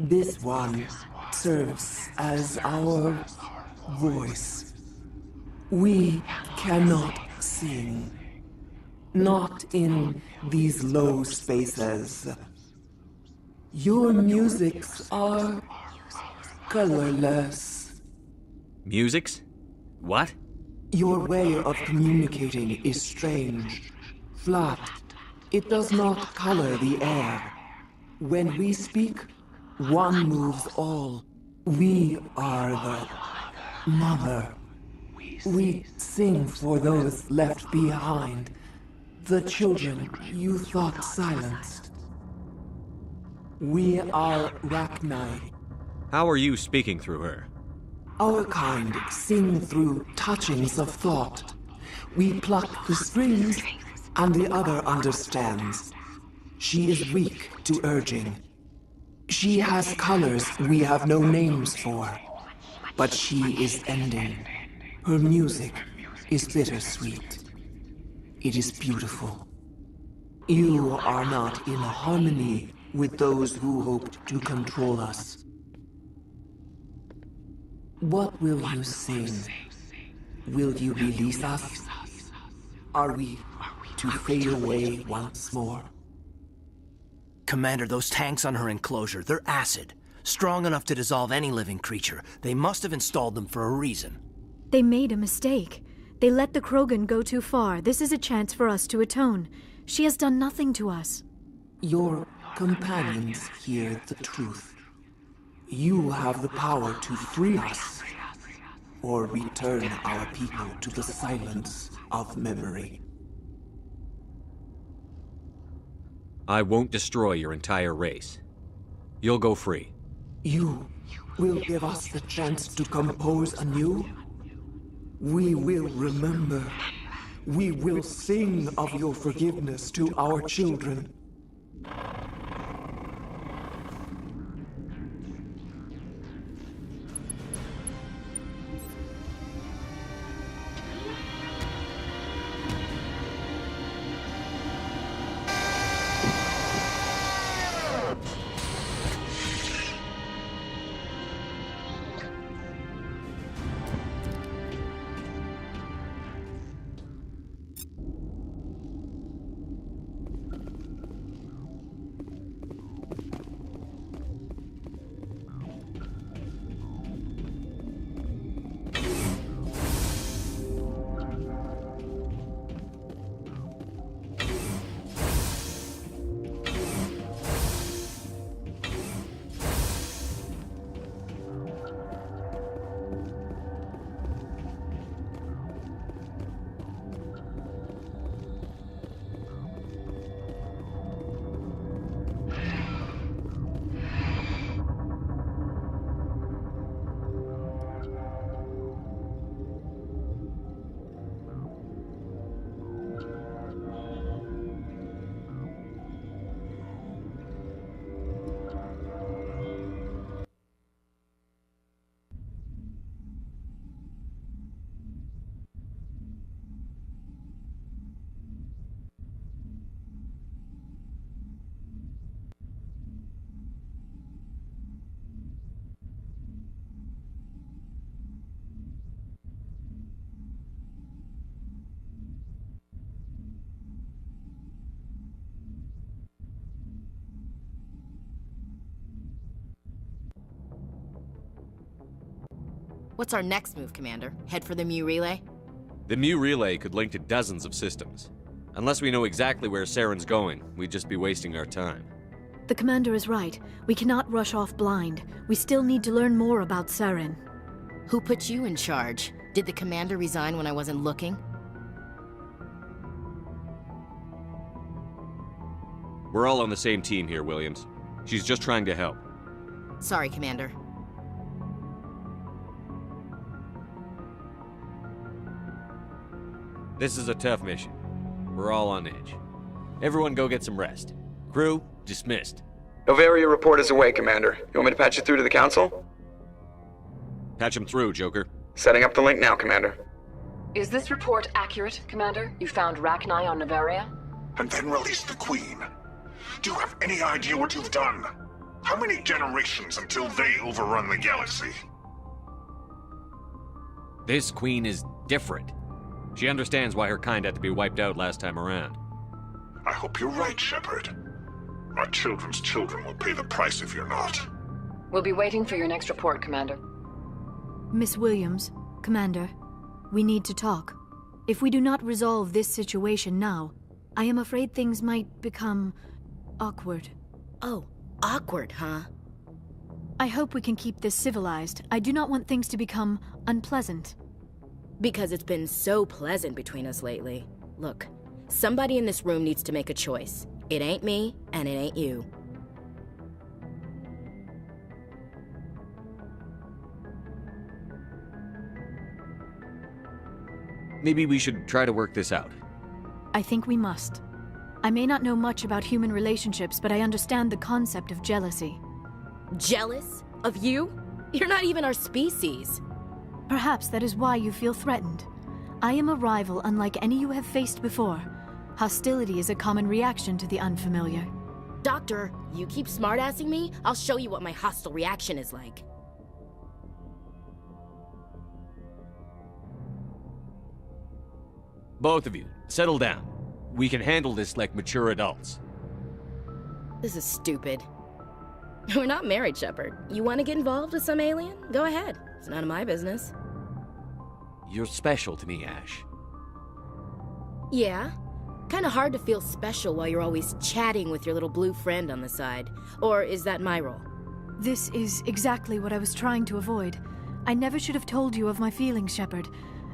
This one serves as our voice. We cannot sing. Not in these low spaces. Your musics are colorless. Musics? What? Your way of communicating is strange. Flat. It does not color the air. When we speak, one moves all. We are the mother. We sing for those left behind. The children you thought silenced. We are Rachni. How are you speaking through her? Our kind sing through touchings of thought. We pluck the strings, and the other understands. She is weak to urging. She has colors we have no names for. But she is ending. Her music is bittersweet. It is beautiful. You are not in harmony with those who hoped to control us. What will you sing? Will you release us? Are we to fade away once more? Commander, those tanks on her enclosure, they're acid. Strong enough to dissolve any living creature. They must have installed them for a reason. They made a mistake. They let the Krogan go too far. This is a chance for us to atone. She has done nothing to us. Your companions hear the truth. You have the power to free us, or return our people to the silence of memory. I won't destroy your entire race. You'll go free. You will give us the chance to compose anew? We will remember. We will sing of your forgiveness to our children. What's our next move, Commander? Head for the Mu Relay? The Mu Relay could link to dozens of systems. Unless we know exactly where Saren's going, we'd just be wasting our time. The commander is right. We cannot rush off blind. We still need to learn more about Saren. Who put you in charge? Did the commander resign when I wasn't looking? We're all on the same team here, Williams. She's just trying to help. Sorry, Commander. This is a tough mission. We're all on edge. Everyone go get some rest. Crew, dismissed. Noveria report is away, Commander. You want me to patch you through to the Council? Patch him through, Joker. Setting up the link now, Commander. Is this report accurate, Commander? You found Rachni on Noveria? And then released the Queen. Do you have any idea what you've done? How many generations until they overrun the galaxy? This Queen is different. She understands why her kind had to be wiped out last time around. I hope you're right, Shepard. Our children's children will pay the price if you're not. We'll be waiting for your next report, Commander. Miss Williams, Commander, we need to talk. If we do not resolve this situation now, I am afraid things might become awkward. Oh, awkward, huh? I hope we can keep this civilized. I do not want things to become unpleasant. Because it's been so pleasant between us lately. Look, somebody in this room needs to make a choice. It ain't me, and it ain't you. Maybe we should try to work this out. I think we must. I may not know much about human relationships, but I understand the concept of jealousy. Jealous? Of you? You're not even our species. Perhaps that is why you feel threatened. I am a rival unlike any you have faced before. Hostility is a common reaction to the unfamiliar. Doctor, you keep smartassing me, I'll show you what my hostile reaction is like. Both of you, settle down. We can handle this like mature adults. This is stupid. We're not married, Shepard. You want to get involved with some alien? Go ahead. It's none of my business. You're special to me, Ash. Yeah? Kinda hard to feel special while you're always chatting with your little blue friend on the side. Or is that my role? This is exactly what I was trying to avoid. I never should have told you of my feelings, Shepard.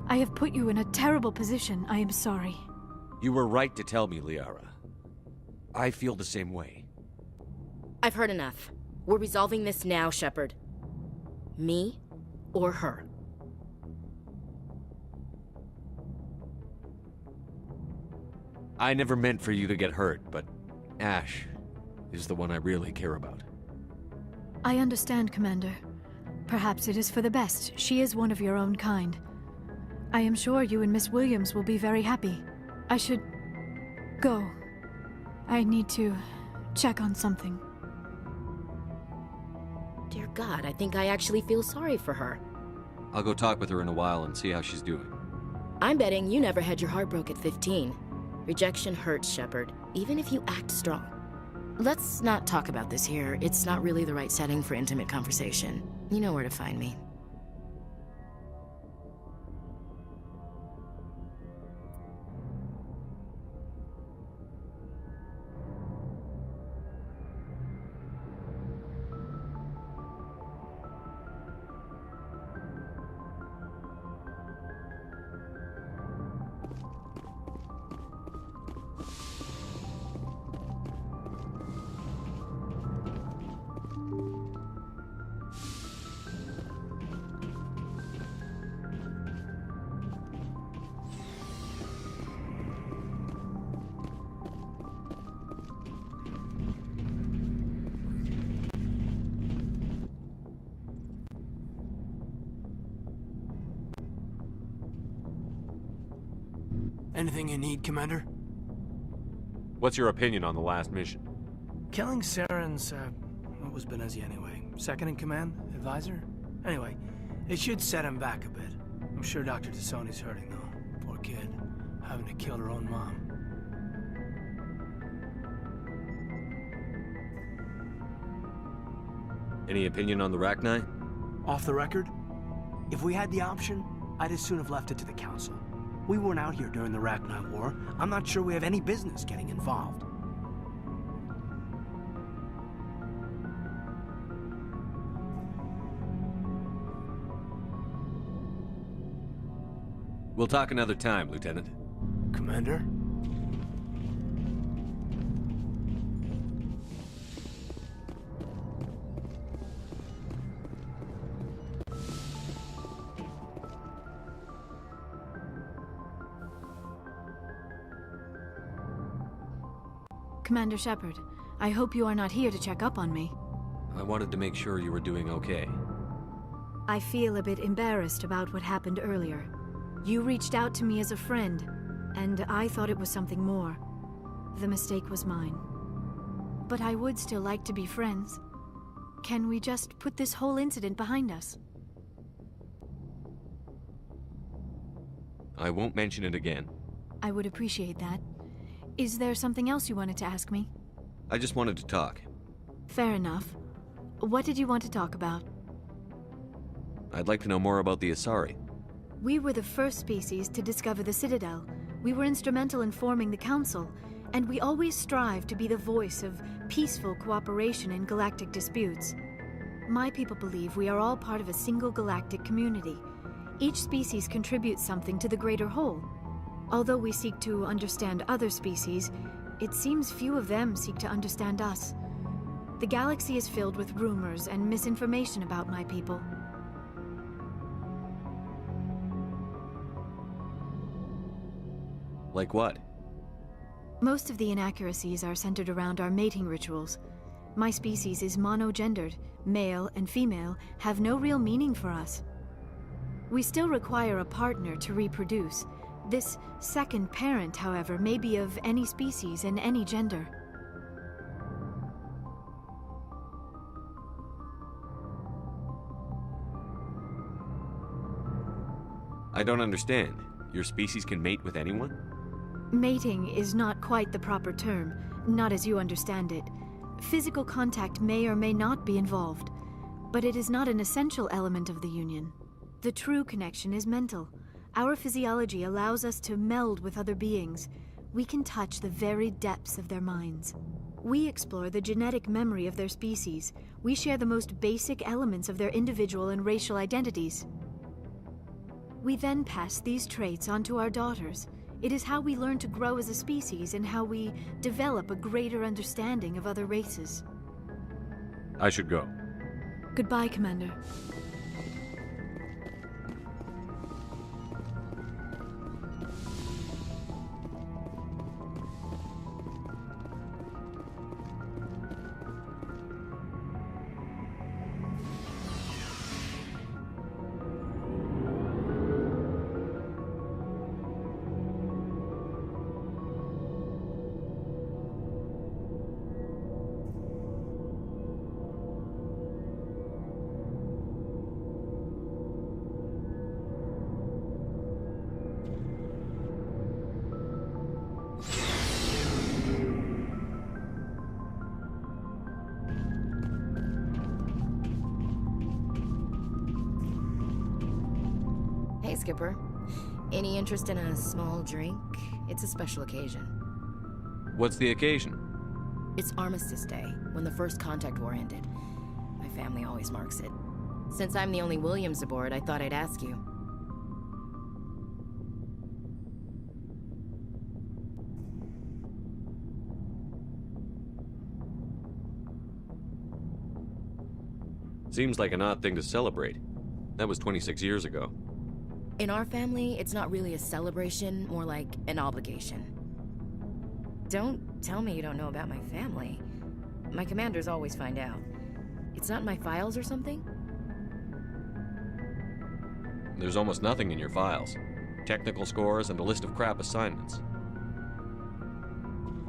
I have put you in a terrible position. I am sorry. You were right to tell me, Liara. I feel the same way. I've heard enough. We're resolving this now, Shepard. Me or her. I never meant for you to get hurt, but Ash is the one I really care about. I understand, Commander. Perhaps it is for the best. She is one of your own kind. I am sure you and Miss Williams will be very happy. I should go. I need to check on something. Dear God, I think I actually feel sorry for her. I'll go talk with her in a while and see how she's doing. I'm betting you never had your heart broke at 15. Rejection hurts, Shepard, even if you act strong. Let's not talk about this here. It's not really the right setting for intimate conversation. You know where to find me. Anything you need, Commander? What's your opinion on the last mission? Killing Saren's, what was Benezi anyway? Second in command? Advisor? Anyway, it should set him back a bit. I'm sure Dr. Tassoni's hurting, though. Poor kid. Having to kill her own mom. Any opinion on the Rachni? Off the record? If we had the option, I'd as soon have left it to the Council. We weren't out here during the Rachni War. I'm not sure we have any business getting involved. We'll talk another time, Lieutenant. Commander? Commander Shepard, I hope you are not here to check up on me. I wanted to make sure you were doing okay. I feel a bit embarrassed about what happened earlier. You reached out to me as a friend, and I thought it was something more. The mistake was mine. But I would still like to be friends. Can we just put this whole incident behind us? I won't mention it again. I would appreciate that. Is there something else you wanted to ask me? I just wanted to talk. Fair enough. What did you want to talk about? I'd like to know more about the Asari. We were the first species to discover the Citadel. We were instrumental in forming the Council, and we always strive to be the voice of peaceful cooperation in galactic disputes. My people believe we are all part of a single galactic community. Each species contributes something to the greater whole. Although we seek to understand other species, it seems few of them seek to understand us. The galaxy is filled with rumors and misinformation about my people. Like what? Most of the inaccuracies are centered around our mating rituals. My species is monogendered. Male and female have no real meaning for us. We still require a partner to reproduce. This second parent, however, may be of any species and any gender. I don't understand. Your species can mate with anyone? Mating is not quite the proper term, not as you understand it. Physical contact may or may not be involved, but it is not an essential element of the union. The true connection is mental. Our physiology allows us to meld with other beings. We can touch the very depths of their minds. We explore the genetic memory of their species. We share the most basic elements of their individual and racial identities. We then pass these traits on to our daughters. It is how we learn to grow as a species and how we develop a greater understanding of other races. I should go. Goodbye, Commander. Hey, Skipper. Any interest in a small drink? It's a special occasion. What's the occasion? It's Armistice Day, when the First Contact War ended. My family always marks it. Since I'm the only Williams aboard, I thought I'd ask you. Seems like an odd thing to celebrate. That was 26 years ago. In our family, it's not really a celebration, more like an obligation. Don't tell me you don't know about my family. My commanders always find out. It's not in my files or something? There's almost nothing in your files. Technical scores and a list of crap assignments.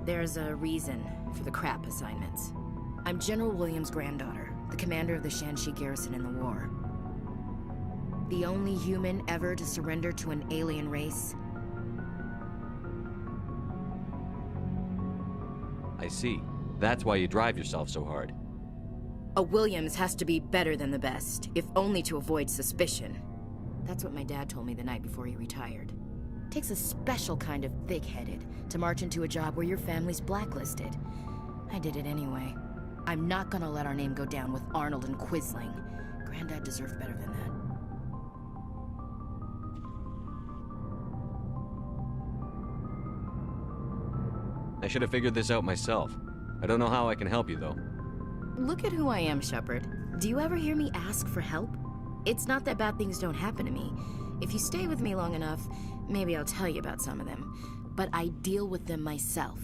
There's a reason for the crap assignments. I'm General Williams' granddaughter, the commander of the Shanxi garrison in the war. The only human ever to surrender to an alien race. I see. That's why you drive yourself so hard. A Williams has to be better than the best, if only to avoid suspicion. That's what my dad told me the night before he retired. Takes a special kind of thick-headed to march into a job where your family's blacklisted. I did it anyway. I'm not gonna let our name go down with Arnold and Quisling. Granddad deserved better than that. I should have figured this out myself. I don't know how I can help you, though. Look at who I am, Shepard. Do you ever hear me ask for help? It's not that bad things don't happen to me. If you stay with me long enough, maybe I'll tell you about some of them. But I deal with them myself.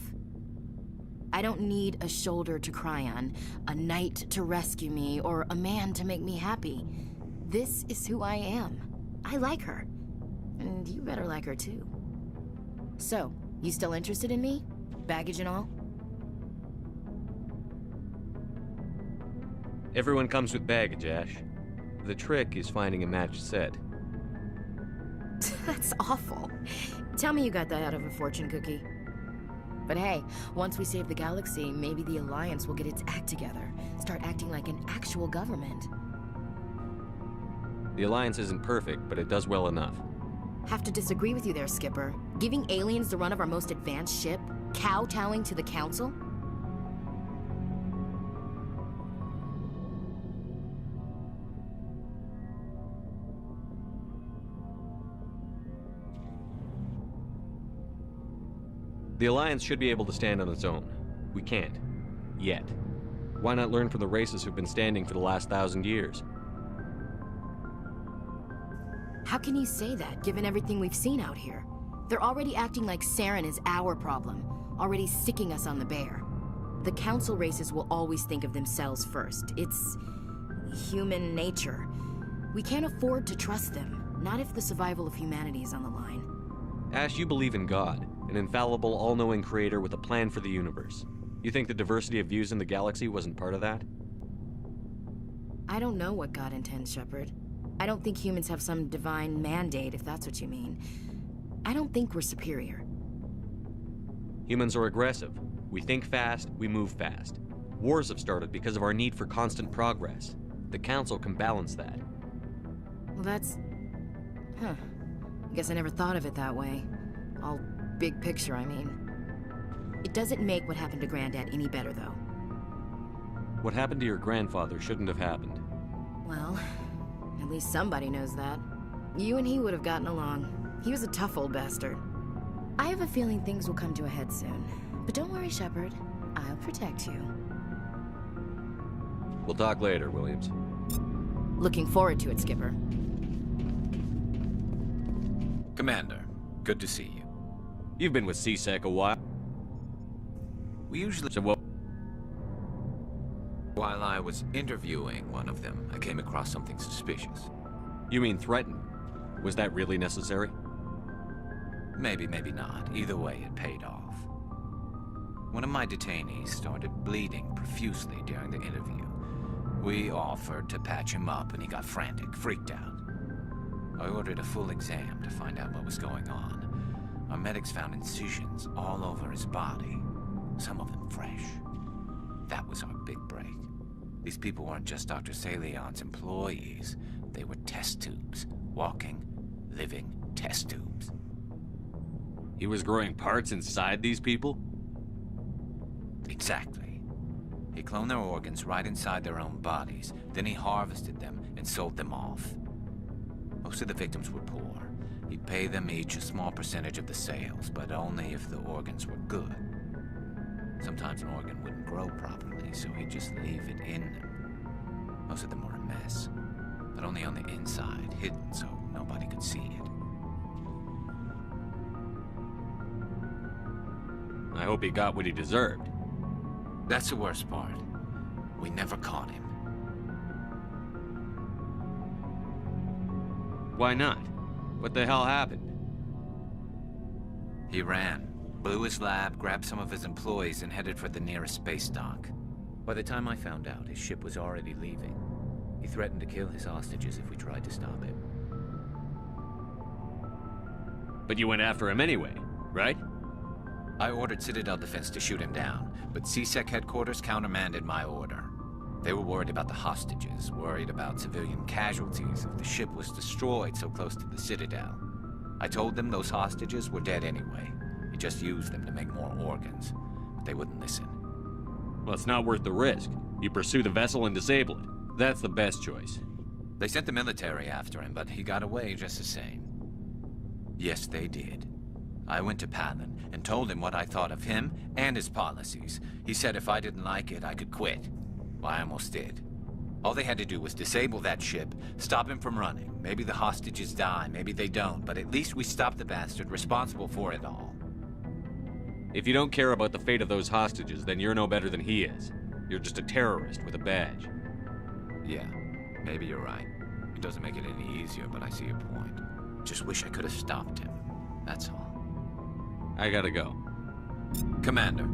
I don't need a shoulder to cry on, a knight to rescue me, or a man to make me happy. This is who I am. I like her. And you better like her too. So, you still interested in me? Baggage and all? Everyone comes with baggage, Ash. The trick is finding a matched set. That's awful. Tell me you got that out of a fortune cookie. But hey, once we save the galaxy, maybe the Alliance will get its act together. Start acting like an actual government. The Alliance isn't perfect, but it does well enough. Have to disagree with you there, Skipper. Giving aliens the run of our most advanced ship? Kowtowing to the Council? The Alliance should be able to stand on its own. We can't. Yet. Why not learn from the races who've been standing for the last 1,000 years? How can you say that, given everything we've seen out here? They're already acting like Saren is our problem, already sticking us on the bear. The Council races will always think of themselves first. It's human nature. We can't afford to trust them, not if the survival of humanity is on the line. Ash, you believe in God, an infallible, all-knowing creator with a plan for the universe. You think the diversity of views in the galaxy wasn't part of that? I don't know what God intends, Shepard. I don't think humans have some divine mandate, if that's what you mean. I don't think we're superior. Humans are aggressive. We think fast, we move fast. Wars have started because of our need for constant progress. The Council can balance that. Well, that's... Huh. Guess I never thought of it that way. All big picture, I mean. It doesn't make what happened to Granddad any better, though. What happened to your grandfather shouldn't have happened. Well, at least somebody knows that. You and he would have gotten along. He was a tough old bastard. I have a feeling things will come to a head soon. But don't worry, Shepard. I'll protect you. We'll talk later, Williams. Looking forward to it, Skipper. Commander, good to see you. You've been with CSEC a while. We usually... So what? While I was interviewing one of them, I came across something suspicious. You mean threatened? Was that really necessary? Maybe, maybe not. Either way, it paid off. One of my detainees started bleeding profusely during the interview. We offered to patch him up, and he got frantic, freaked out. I ordered a full exam to find out what was going on. Our medics found incisions all over his body, some of them fresh. That was our big break. These people weren't just Dr. Salion's employees. They were test tubes. Walking, living test tubes. He was growing parts inside these people? Exactly. He cloned their organs right inside their own bodies. Then he harvested them and sold them off. Most of the victims were poor. He'd pay them each a small percentage of the sales, but only if the organs were good. Sometimes an organ wouldn't grow properly, so he'd just leave it in them. Most of them were a mess, but only on the inside, hidden so nobody could see it. I hope he got what he deserved. That's the worst part. We never caught him. Why not? What the hell happened? He ran, blew his lab, grabbed some of his employees, and headed for the nearest space dock. By the time I found out, his ship was already leaving. He threatened to kill his hostages if we tried to stop him. But you went after him anyway, right? I ordered Citadel Defense to shoot him down, but CSEC headquarters countermanded my order. They were worried about the hostages, worried about civilian casualties if the ship was destroyed so close to the Citadel. I told them those hostages were dead anyway. He just used them to make more organs. But they wouldn't listen. Well, it's not worth the risk. You pursue the vessel and disable it. That's the best choice. They sent the military after him, but he got away just the same. Yes, they did. I went to Palin and told him what I thought of him and his policies. He said if I didn't like it, I could quit. Well, I almost did. All they had to do was disable that ship, stop him from running. Maybe the hostages die, maybe they don't, but at least we stopped the bastard responsible for it all. If you don't care about the fate of those hostages, then you're no better than he is. You're just a terrorist with a badge. Yeah, maybe you're right. It doesn't make it any easier, but I see your point. Just wish I could have stopped him. That's all. I gotta go. Commander.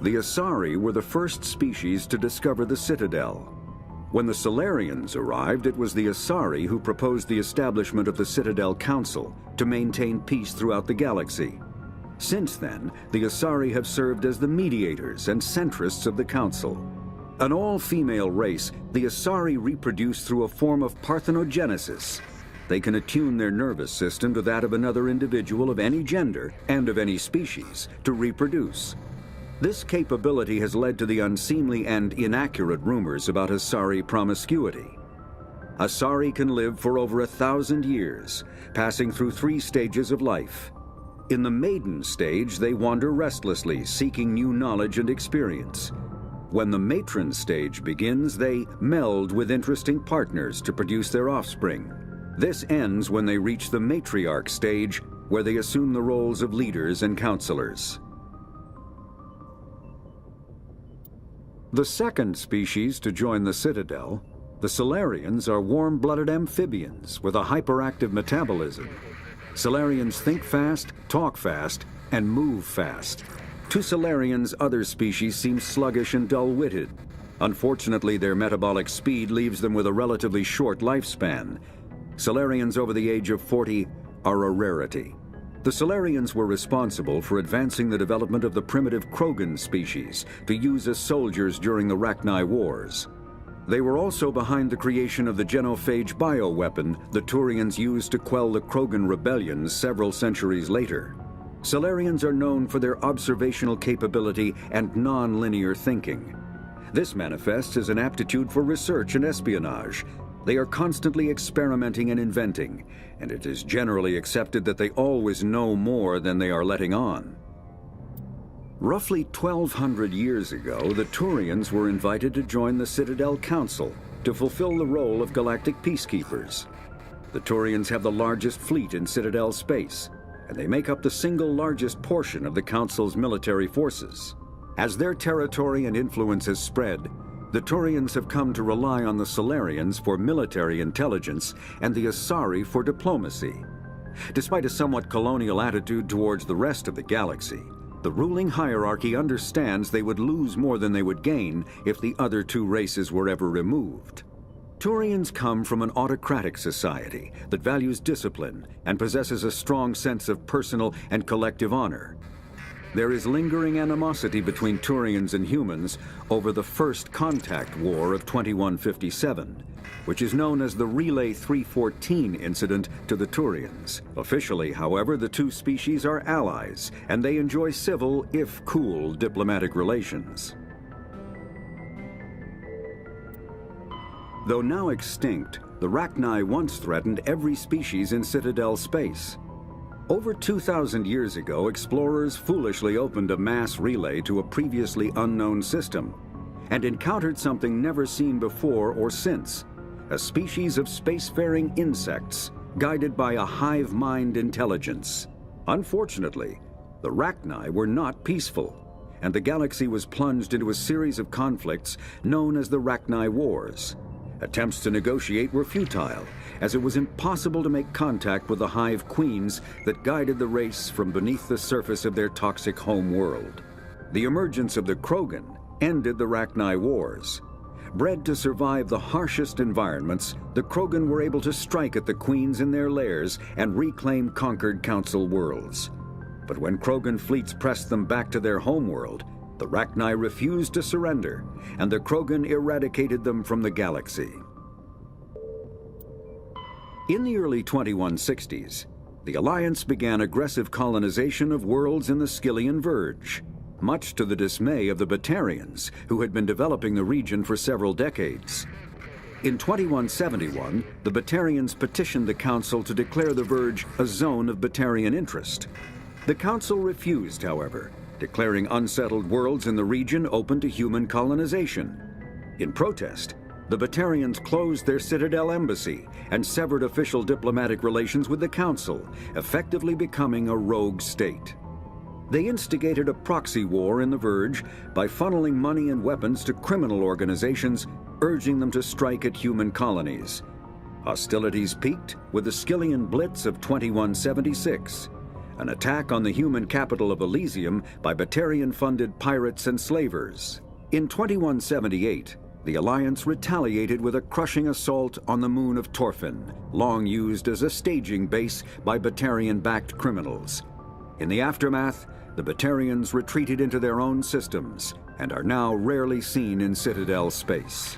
The Asari were the first species to discover the Citadel. When the Solarians arrived, it was the Asari who proposed the establishment of the Citadel Council to maintain peace throughout the galaxy. Since then, the Asari have served as the mediators and centrists of the Council. An all-female race, the Asari reproduce through a form of parthenogenesis. They can attune their nervous system to that of another individual of any gender and of any species to reproduce. This capability has led to the unseemly and inaccurate rumors about Asari promiscuity. Asari can live for over 1,000 years, passing through 3 stages of life. In the maiden stage, they wander restlessly, seeking new knowledge and experience. When the matron stage begins, they meld with interesting partners to produce their offspring. This ends when they reach the matriarch stage, where they assume the roles of leaders and counselors. The second species to join the Citadel, the Solarians, are warm-blooded amphibians with a hyperactive metabolism. Solarians think fast, talk fast, and move fast. To Solarians, other species seem sluggish and dull-witted. Unfortunately, their metabolic speed leaves them with a relatively short lifespan. Solarians over the age of 40 are a rarity. The Solarians were responsible for advancing the development of the primitive Krogan species to use as soldiers during the Rachni Wars. They were also behind the creation of the genophage bioweapon the Turians used to quell the Krogan rebellions several centuries later. Solarians are known for their observational capability and non-linear thinking. This manifests as an aptitude for research and espionage. They are constantly experimenting and inventing, and it is generally accepted that they always know more than they are letting on. Roughly 1,200 years ago, the Turians were invited to join the Citadel Council to fulfill the role of galactic peacekeepers. The Turians have the largest fleet in Citadel space, and they make up the single largest portion of the Council's military forces. As their territory and influence has spread, the Turians have come to rely on the Solarians for military intelligence and the Asari for diplomacy. Despite a somewhat colonial attitude towards the rest of the galaxy, the ruling hierarchy understands they would lose more than they would gain if the other 2 races were ever removed. Turians come from an autocratic society that values discipline and possesses a strong sense of personal and collective honor. There is lingering animosity between Turians and humans over the First Contact War of 2157, which is known as the Relay 314 incident to the Turians. Officially, however, the 2 species are allies, and they enjoy civil, if cool, diplomatic relations. Though now extinct, the Rachni once threatened every species in Citadel space. Over 2,000 years ago, explorers foolishly opened a mass relay to a previously unknown system and encountered something never seen before or since, a species of spacefaring insects guided by a hive mind intelligence. Unfortunately, the Rachni were not peaceful, and the galaxy was plunged into a series of conflicts known as the Rachni Wars. Attempts to negotiate were futile, as it was impossible to make contact with the hive queens that guided the race from beneath the surface of their toxic home world. The emergence of the Krogan ended the Rachni Wars. Bred to survive the harshest environments, the Krogan were able to strike at the queens in their lairs and reclaim conquered Council worlds. But when Krogan fleets pressed them back to their homeworld, the Rachni refused to surrender, and the Krogan eradicated them from the galaxy. In the early 2160s, the Alliance began aggressive colonization of worlds in the Skyllian Verge, much to the dismay of the Batarians, who had been developing the region for several decades. In 2171, the Batarians petitioned the Council to declare the Verge a zone of Batarian interest. The Council refused, however, declaring unsettled worlds in the region open to human colonization. In protest, the Batarians closed their Citadel embassy and severed official diplomatic relations with the Council, effectively becoming a rogue state. They instigated a proxy war in the Verge by funneling money and weapons to criminal organizations, urging them to strike at human colonies. Hostilities peaked with the Skyllian Blitz of 2176. an attack on the human capital of Elysium by Batarian-funded pirates and slavers. In 2178, the Alliance retaliated with a crushing assault on the moon of Torfin, long used as a staging base by Batarian-backed criminals. In the aftermath, the Batarians retreated into their own systems and are now rarely seen in Citadel space.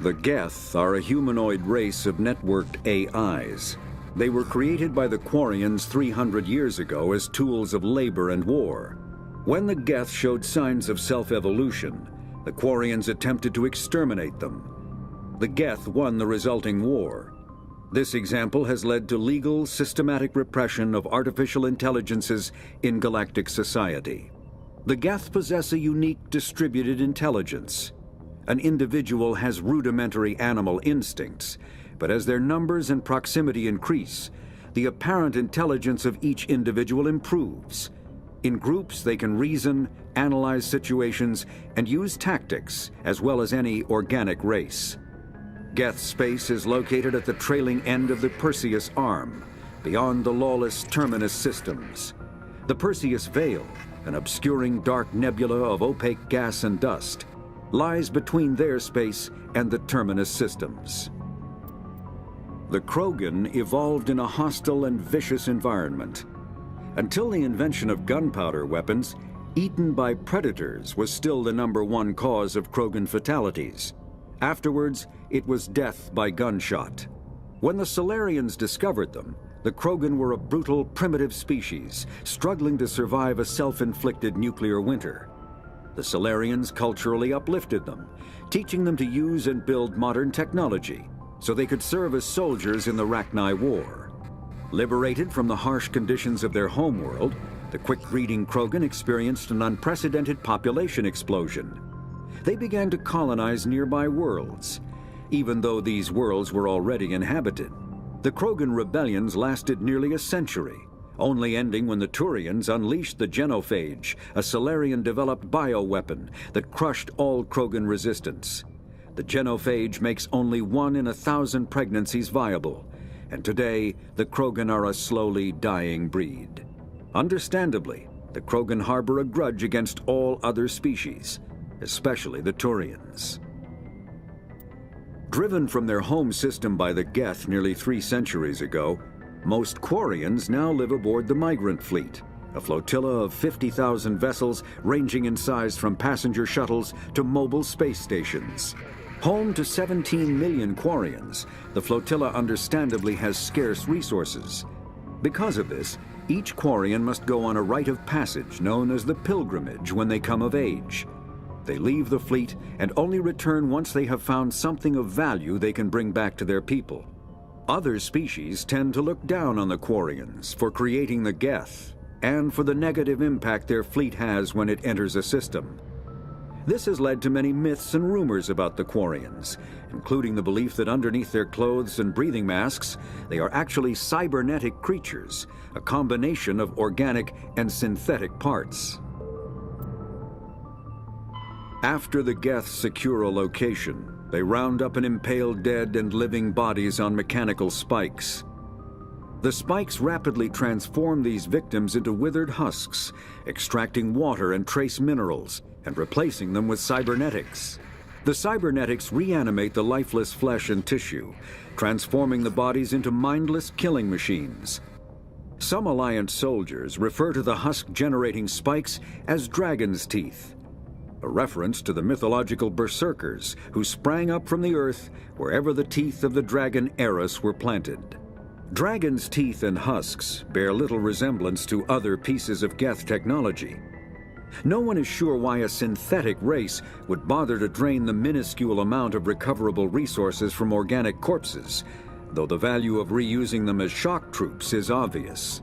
The Geth are a humanoid race of networked AIs. They were created by the Quarians 300 years ago as tools of labor and war. When the Geth showed signs of self-evolution, the Quarians attempted to exterminate them. The Geth won the resulting war. This example has led to legal, systematic repression of artificial intelligences in galactic society. The Geth possess a unique distributed intelligence. An individual has rudimentary animal instincts, but as their numbers and proximity increase, the apparent intelligence of each individual improves. In groups, they can reason, analyze situations, and use tactics, as well as any organic race. Geth space is located at the trailing end of the Perseus Arm, beyond the lawless Terminus systems. The Perseus Veil, an obscuring dark nebula of opaque gas and dust, lies between their space and the Terminus systems. The Krogan evolved in a hostile and vicious environment. Until the invention of gunpowder weapons, eaten by predators was still the #1 cause of Krogan fatalities. Afterwards, it was death by gunshot. When the Solarians discovered them, the Krogan were a brutal, primitive species, struggling to survive a self-inflicted nuclear winter. The Solarians culturally uplifted them, teaching them to use and build modern technology, so they could serve as soldiers in the Rachni War. Liberated from the harsh conditions of their homeworld, the quick-breeding Krogan experienced an unprecedented population explosion. They began to colonize nearby worlds, even though these worlds were already inhabited. The Krogan rebellions lasted nearly a century, only ending when the Turians unleashed the Genophage, a Solarian-developed bioweapon that crushed all Krogan resistance. The Genophage makes only 1 in 1,000 pregnancies viable, and today the Krogan are a slowly dying breed. Understandably, the Krogan harbor a grudge against all other species, especially the Turians. Driven from their home system by the Geth nearly 3 centuries ago, most Quarians now live aboard the Migrant Fleet, a flotilla of 50,000 vessels ranging in size from passenger shuttles to mobile space stations. Home to 17 million Quarians, the flotilla understandably has scarce resources. Because of this, each Quarian must go on a rite of passage known as the Pilgrimage when they come of age. They leave the fleet and only return once they have found something of value they can bring back to their people. Other species tend to look down on the Quarians for creating the Geth and for the negative impact their fleet has when it enters a system. This has led to many myths and rumors about the Quarians, including the belief that underneath their clothes and breathing masks, they are actually cybernetic creatures, a combination of organic and synthetic parts. After the Geth secure a location, they round up and impale dead and living bodies on mechanical spikes. The spikes rapidly transform these victims into withered husks, extracting water and trace minerals, and replacing them with cybernetics. The cybernetics reanimate the lifeless flesh and tissue, transforming the bodies into mindless killing machines. Some Alliance soldiers refer to the husk-generating spikes as dragon's teeth, a reference to the mythological berserkers who sprang up from the earth wherever the teeth of the dragon Eris were planted. Dragon's teeth and husks bear little resemblance to other pieces of Geth technology. No one is sure why a synthetic race would bother to drain the minuscule amount of recoverable resources from organic corpses, though the value of reusing them as shock troops is obvious.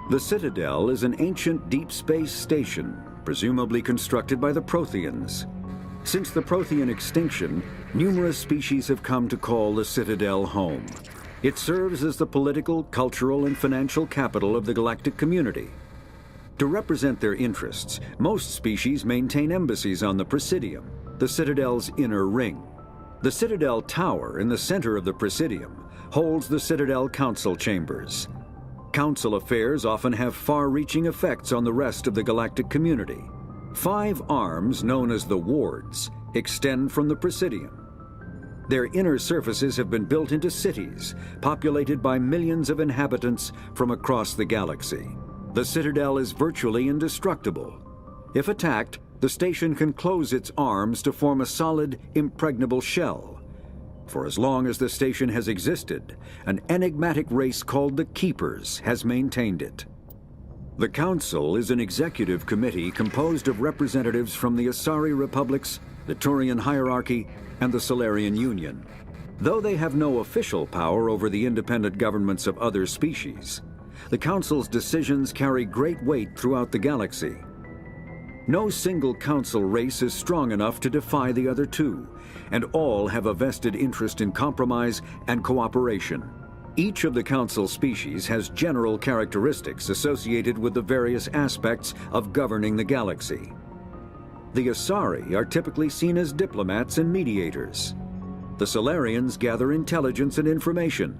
The Citadel is an ancient deep space station, presumably constructed by the Protheans. Since the Prothean extinction, numerous species have come to call the Citadel home. It serves as the political, cultural, and financial capital of the galactic community. To represent their interests, most species maintain embassies on the Presidium, the Citadel's inner ring. The Citadel Tower in the center of the Presidium holds the Citadel Council chambers. Council affairs often have far-reaching effects on the rest of the galactic community. 5 arms, known as the wards, extend from the Presidium. Their inner surfaces have been built into cities, populated by millions of inhabitants from across the galaxy. The Citadel is virtually indestructible. If attacked, the station can close its arms to form a solid, impregnable shell. For as long as the station has existed, an enigmatic race called the Keepers has maintained it. The Council is an executive committee composed of representatives from the Asari Republics, the Turian Hierarchy, and the Solarian Union. Though they have no official power over the independent governments of other species, the Council's decisions carry great weight throughout the galaxy. No single Council race is strong enough to defy the other two, and all have a vested interest in compromise and cooperation. Each of the Council species has general characteristics associated with the various aspects of governing the galaxy. The Asari are typically seen as diplomats and mediators. The Solarians gather intelligence and information.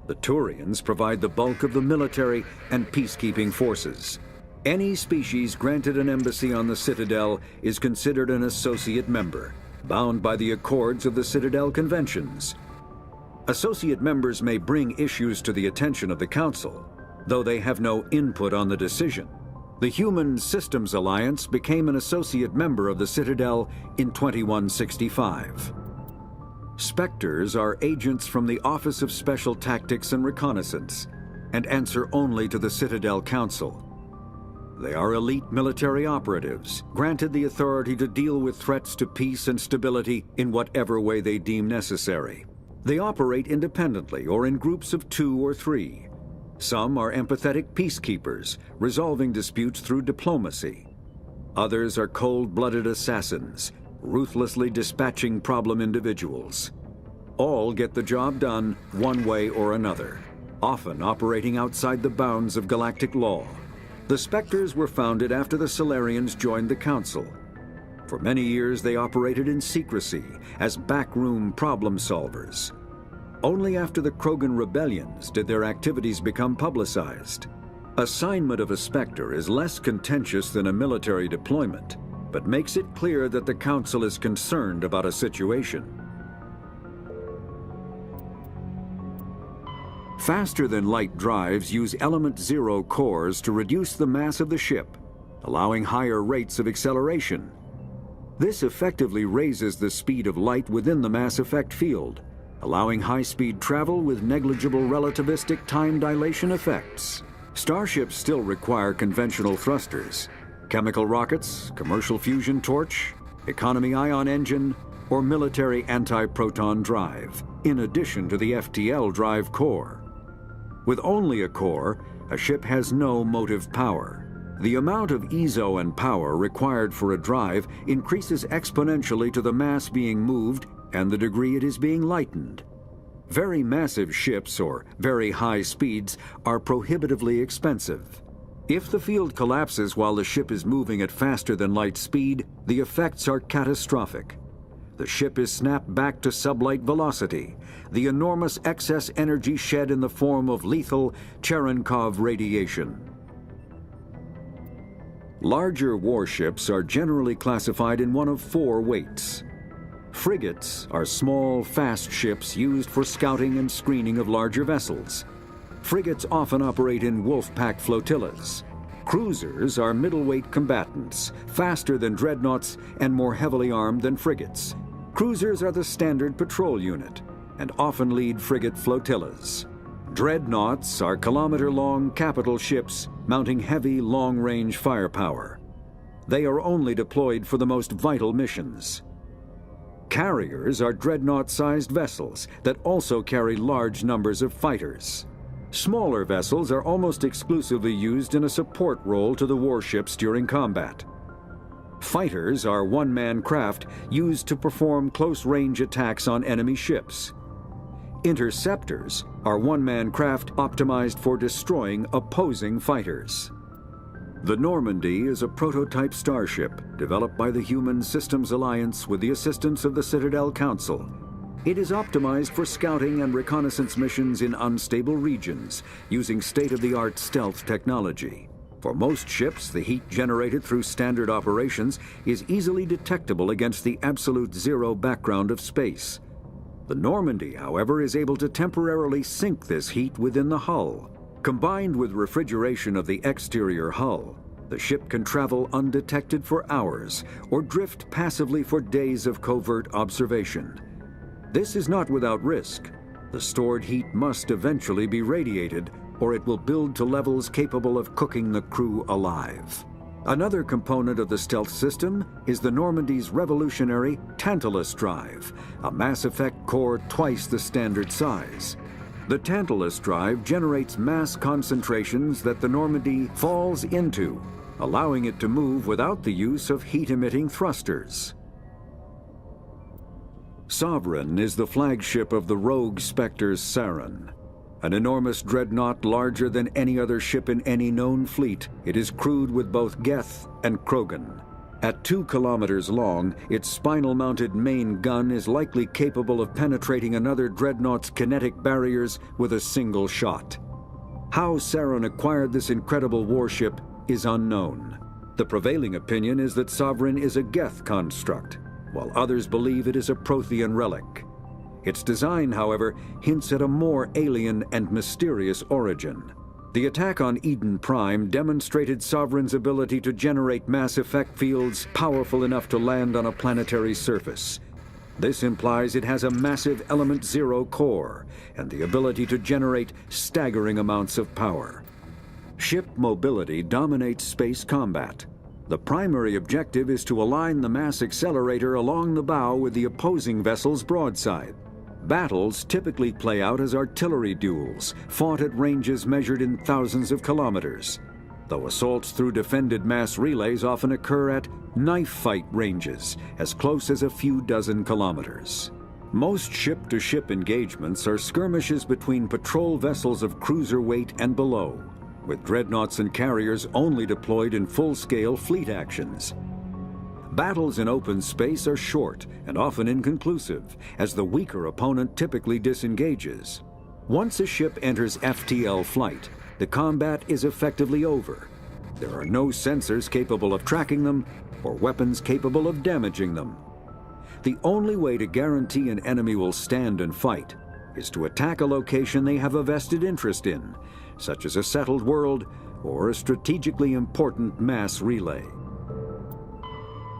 The Turians provide the bulk of the military and peacekeeping forces. Any species granted an embassy on the Citadel is considered an associate member, bound by the accords of the Citadel Conventions. Associate members may bring issues to the attention of the Council, though they have no input on the decision. The Human Systems Alliance became an associate member of the Citadel in 2165. Spectres are agents from the Office of Special Tactics and Reconnaissance, and answer only to the Citadel Council. They are elite military operatives, granted the authority to deal with threats to peace and stability in whatever way they deem necessary. They operate independently or in groups of 2 or 3. Some are empathetic peacekeepers, resolving disputes through diplomacy. Others are cold-blooded assassins, ruthlessly dispatching problem individuals. All get the job done one way or another, often operating outside the bounds of galactic law. The Spectres were founded after the Solarians joined the Council. For many years they operated in secrecy as backroom problem solvers. Only after the Krogan rebellions did their activities become publicized. Assignment of a Spectre is less contentious than a military deployment, but makes it clear that the Council is concerned about a situation. Faster-than-light drives use Element 0 cores to reduce the mass of the ship, allowing higher rates of acceleration. This effectively raises the speed of light within the mass effect field, allowing high-speed travel with negligible relativistic time dilation effects. Starships still require conventional thrusters, chemical rockets, commercial fusion torch, economy ion engine, or military anti-proton drive, in addition to the FTL drive core. With only a core, a ship has no motive power. The amount of EZO and power required for a drive increases exponentially to the mass being moved and the degree it is being lightened. Very massive ships, or very high speeds, are prohibitively expensive. If the field collapses while the ship is moving at faster than light speed, the effects are catastrophic. The ship is snapped back to sublight velocity, the enormous excess energy shed in the form of lethal Cherenkov radiation. Larger warships are generally classified in one of 4 weights. Frigates are small, fast ships used for scouting and screening of larger vessels. Frigates often operate in wolf pack flotillas. Cruisers are middleweight combatants, faster than dreadnoughts and more heavily armed than frigates. Cruisers are the standard patrol unit and often lead frigate flotillas. Dreadnoughts are kilometer-long capital ships mounting heavy, long-range firepower. They are only deployed for the most vital missions. Carriers are dreadnought-sized vessels that also carry large numbers of fighters. Smaller vessels are almost exclusively used in a support role to the warships during combat. Fighters are one-man craft used to perform close-range attacks on enemy ships. Interceptors are one-man craft optimized for destroying opposing fighters. The Normandy is a prototype starship developed by the Human Systems Alliance with the assistance of the Citadel Council. It is optimized for scouting and reconnaissance missions in unstable regions, using state-of-the-art stealth technology. For most ships, the heat generated through standard operations is easily detectable against the absolute zero background of space. The Normandy, however, is able to temporarily sink this heat within the hull. Combined with refrigeration of the exterior hull, the ship can travel undetected for hours or drift passively for days of covert observation. This is not without risk. The stored heat must eventually be radiated, or it will build to levels capable of cooking the crew alive. Another component of the stealth system is the Normandy's revolutionary Tantalus drive, a mass effect core twice the standard size. The Tantalus drive generates mass concentrations that the Normandy falls into, allowing it to move without the use of heat-emitting thrusters. Sovereign is the flagship of the rogue Spectre's Saren. An enormous dreadnought larger than any other ship in any known fleet, it is crewed with both Geth and Krogan. At 2 kilometers long, its spinal-mounted main gun is likely capable of penetrating another dreadnought's kinetic barriers with a single shot. How Saren acquired this incredible warship is unknown. The prevailing opinion is that Sovereign is a Geth construct, while others believe it is a Prothean relic. Its design, however, hints at a more alien and mysterious origin. The attack on Eden Prime demonstrated Sovereign's ability to generate mass effect fields powerful enough to land on a planetary surface. This implies it has a massive Element Zero core and the ability to generate staggering amounts of power. Ship mobility dominates space combat. The primary objective is to align the mass accelerator along the bow with the opposing vessel's broadside. Battles typically play out as artillery duels, fought at ranges measured in thousands of kilometers, though assaults through defended mass relays often occur at knife fight ranges, as close as a few dozen kilometers. Most ship-to-ship engagements are skirmishes between patrol vessels of cruiser weight and below, with dreadnoughts and carriers only deployed in full-scale fleet actions. Battles in open space are short and often inconclusive, as the weaker opponent typically disengages. Once a ship enters FTL flight, the combat is effectively over. There are no sensors capable of tracking them or weapons capable of damaging them. The only way to guarantee an enemy will stand and fight is to attack a location they have a vested interest in, such as a settled world or a strategically important mass relay.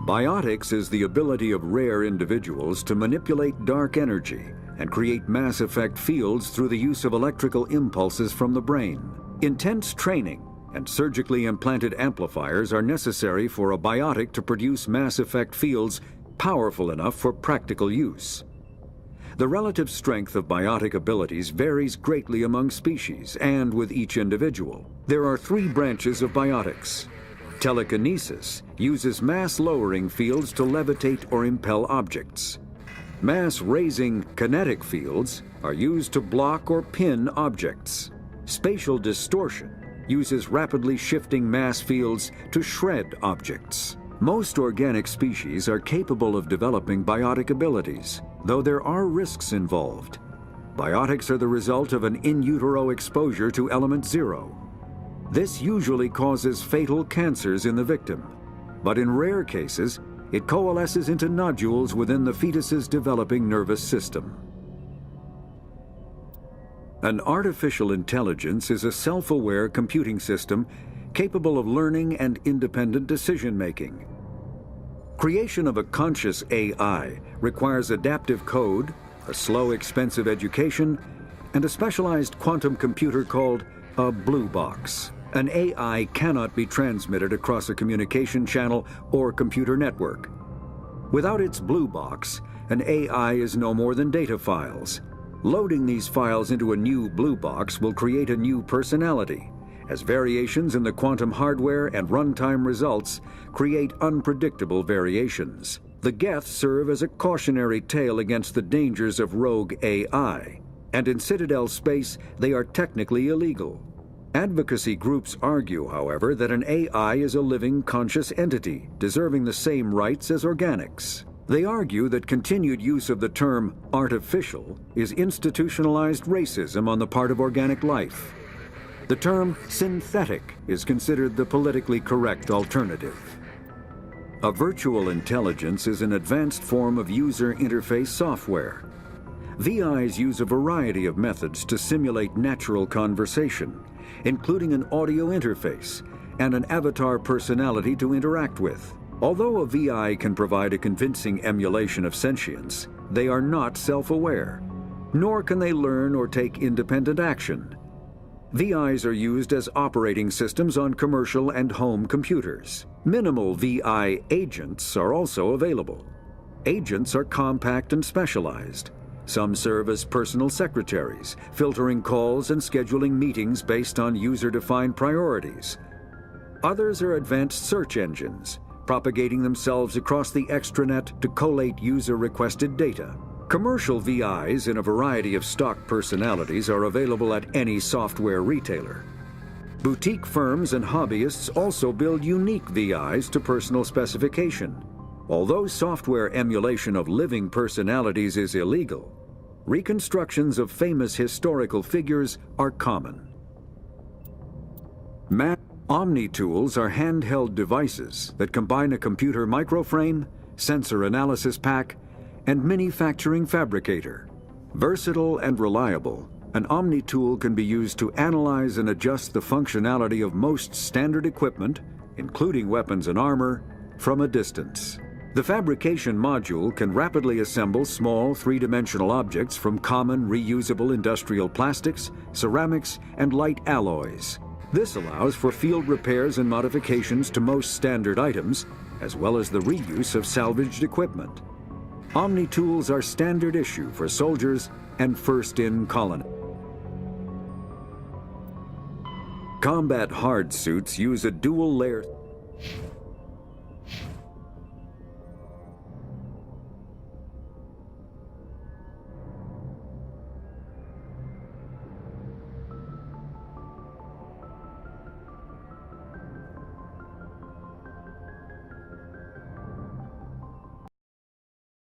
Biotics is the ability of rare individuals to manipulate dark energy and create mass effect fields through the use of electrical impulses from the brain. Intense training and surgically implanted amplifiers are necessary for a biotic to produce mass effect fields powerful enough for practical use. The relative strength of biotic abilities varies greatly among species and with each individual. There are 3 branches of biotics. Telekinesis uses mass-lowering fields to levitate or impel objects. Mass-raising kinetic fields are used to block or pin objects. Spatial distortion uses rapidly shifting mass fields to shred objects. Most organic species are capable of developing biotic abilities, though there are risks involved. Biotics are the result of an in utero exposure to Element Zero. This usually causes fatal cancers in the victim, but in rare cases, it coalesces into nodules within the fetus's developing nervous system. An artificial intelligence is a self-aware computing system capable of learning and independent decision-making. Creation of a conscious AI requires adaptive code, a slow, expensive education, and a specialized quantum computer called a blue box. An AI cannot be transmitted across a communication channel or computer network. Without its blue box, an AI is no more than data files. Loading these files into a new blue box will create a new personality, as variations in the quantum hardware and runtime results create unpredictable variations. The Geth serve as a cautionary tale against the dangers of rogue AI, and in Citadel space they are technically illegal. Advocacy groups argue, however, that an AI is a living, conscious entity, deserving the same rights as organics. They argue that continued use of the term artificial is institutionalized racism on the part of organic life. The term synthetic is considered the politically correct alternative. A virtual intelligence is an advanced form of user interface software. VIs use a variety of methods to simulate natural conversation, including an audio interface and an avatar personality to interact with. Although a VI can provide a convincing emulation of sentience, they are not self-aware, nor can they learn or take independent action. VIs are used as operating systems on commercial and home computers. Minimal VI agents are also available. Agents are compact and specialized. Some serve as personal secretaries, filtering calls and scheduling meetings based on user-defined priorities. Others are advanced search engines, propagating themselves across the extranet to collate user-requested data. Commercial VIs in a variety of stock personalities are available at any software retailer. Boutique firms and hobbyists also build unique VIs to personal specification. Although software emulation of living personalities is illegal, reconstructions of famous historical figures are common. Omni-tools are handheld devices that combine a computer microframe, sensor analysis pack, and manufacturing fabricator. Versatile and reliable, an Omni-tool can be used to analyze and adjust the functionality of most standard equipment, including weapons and armor, from a distance. The fabrication module can rapidly assemble small three-dimensional objects from common reusable industrial plastics, ceramics, and light alloys. This allows for field repairs and modifications to most standard items, as well as the reuse of salvaged equipment. Omni-tools are standard issue for soldiers and first-in colony. Combat hard suits use a dual layer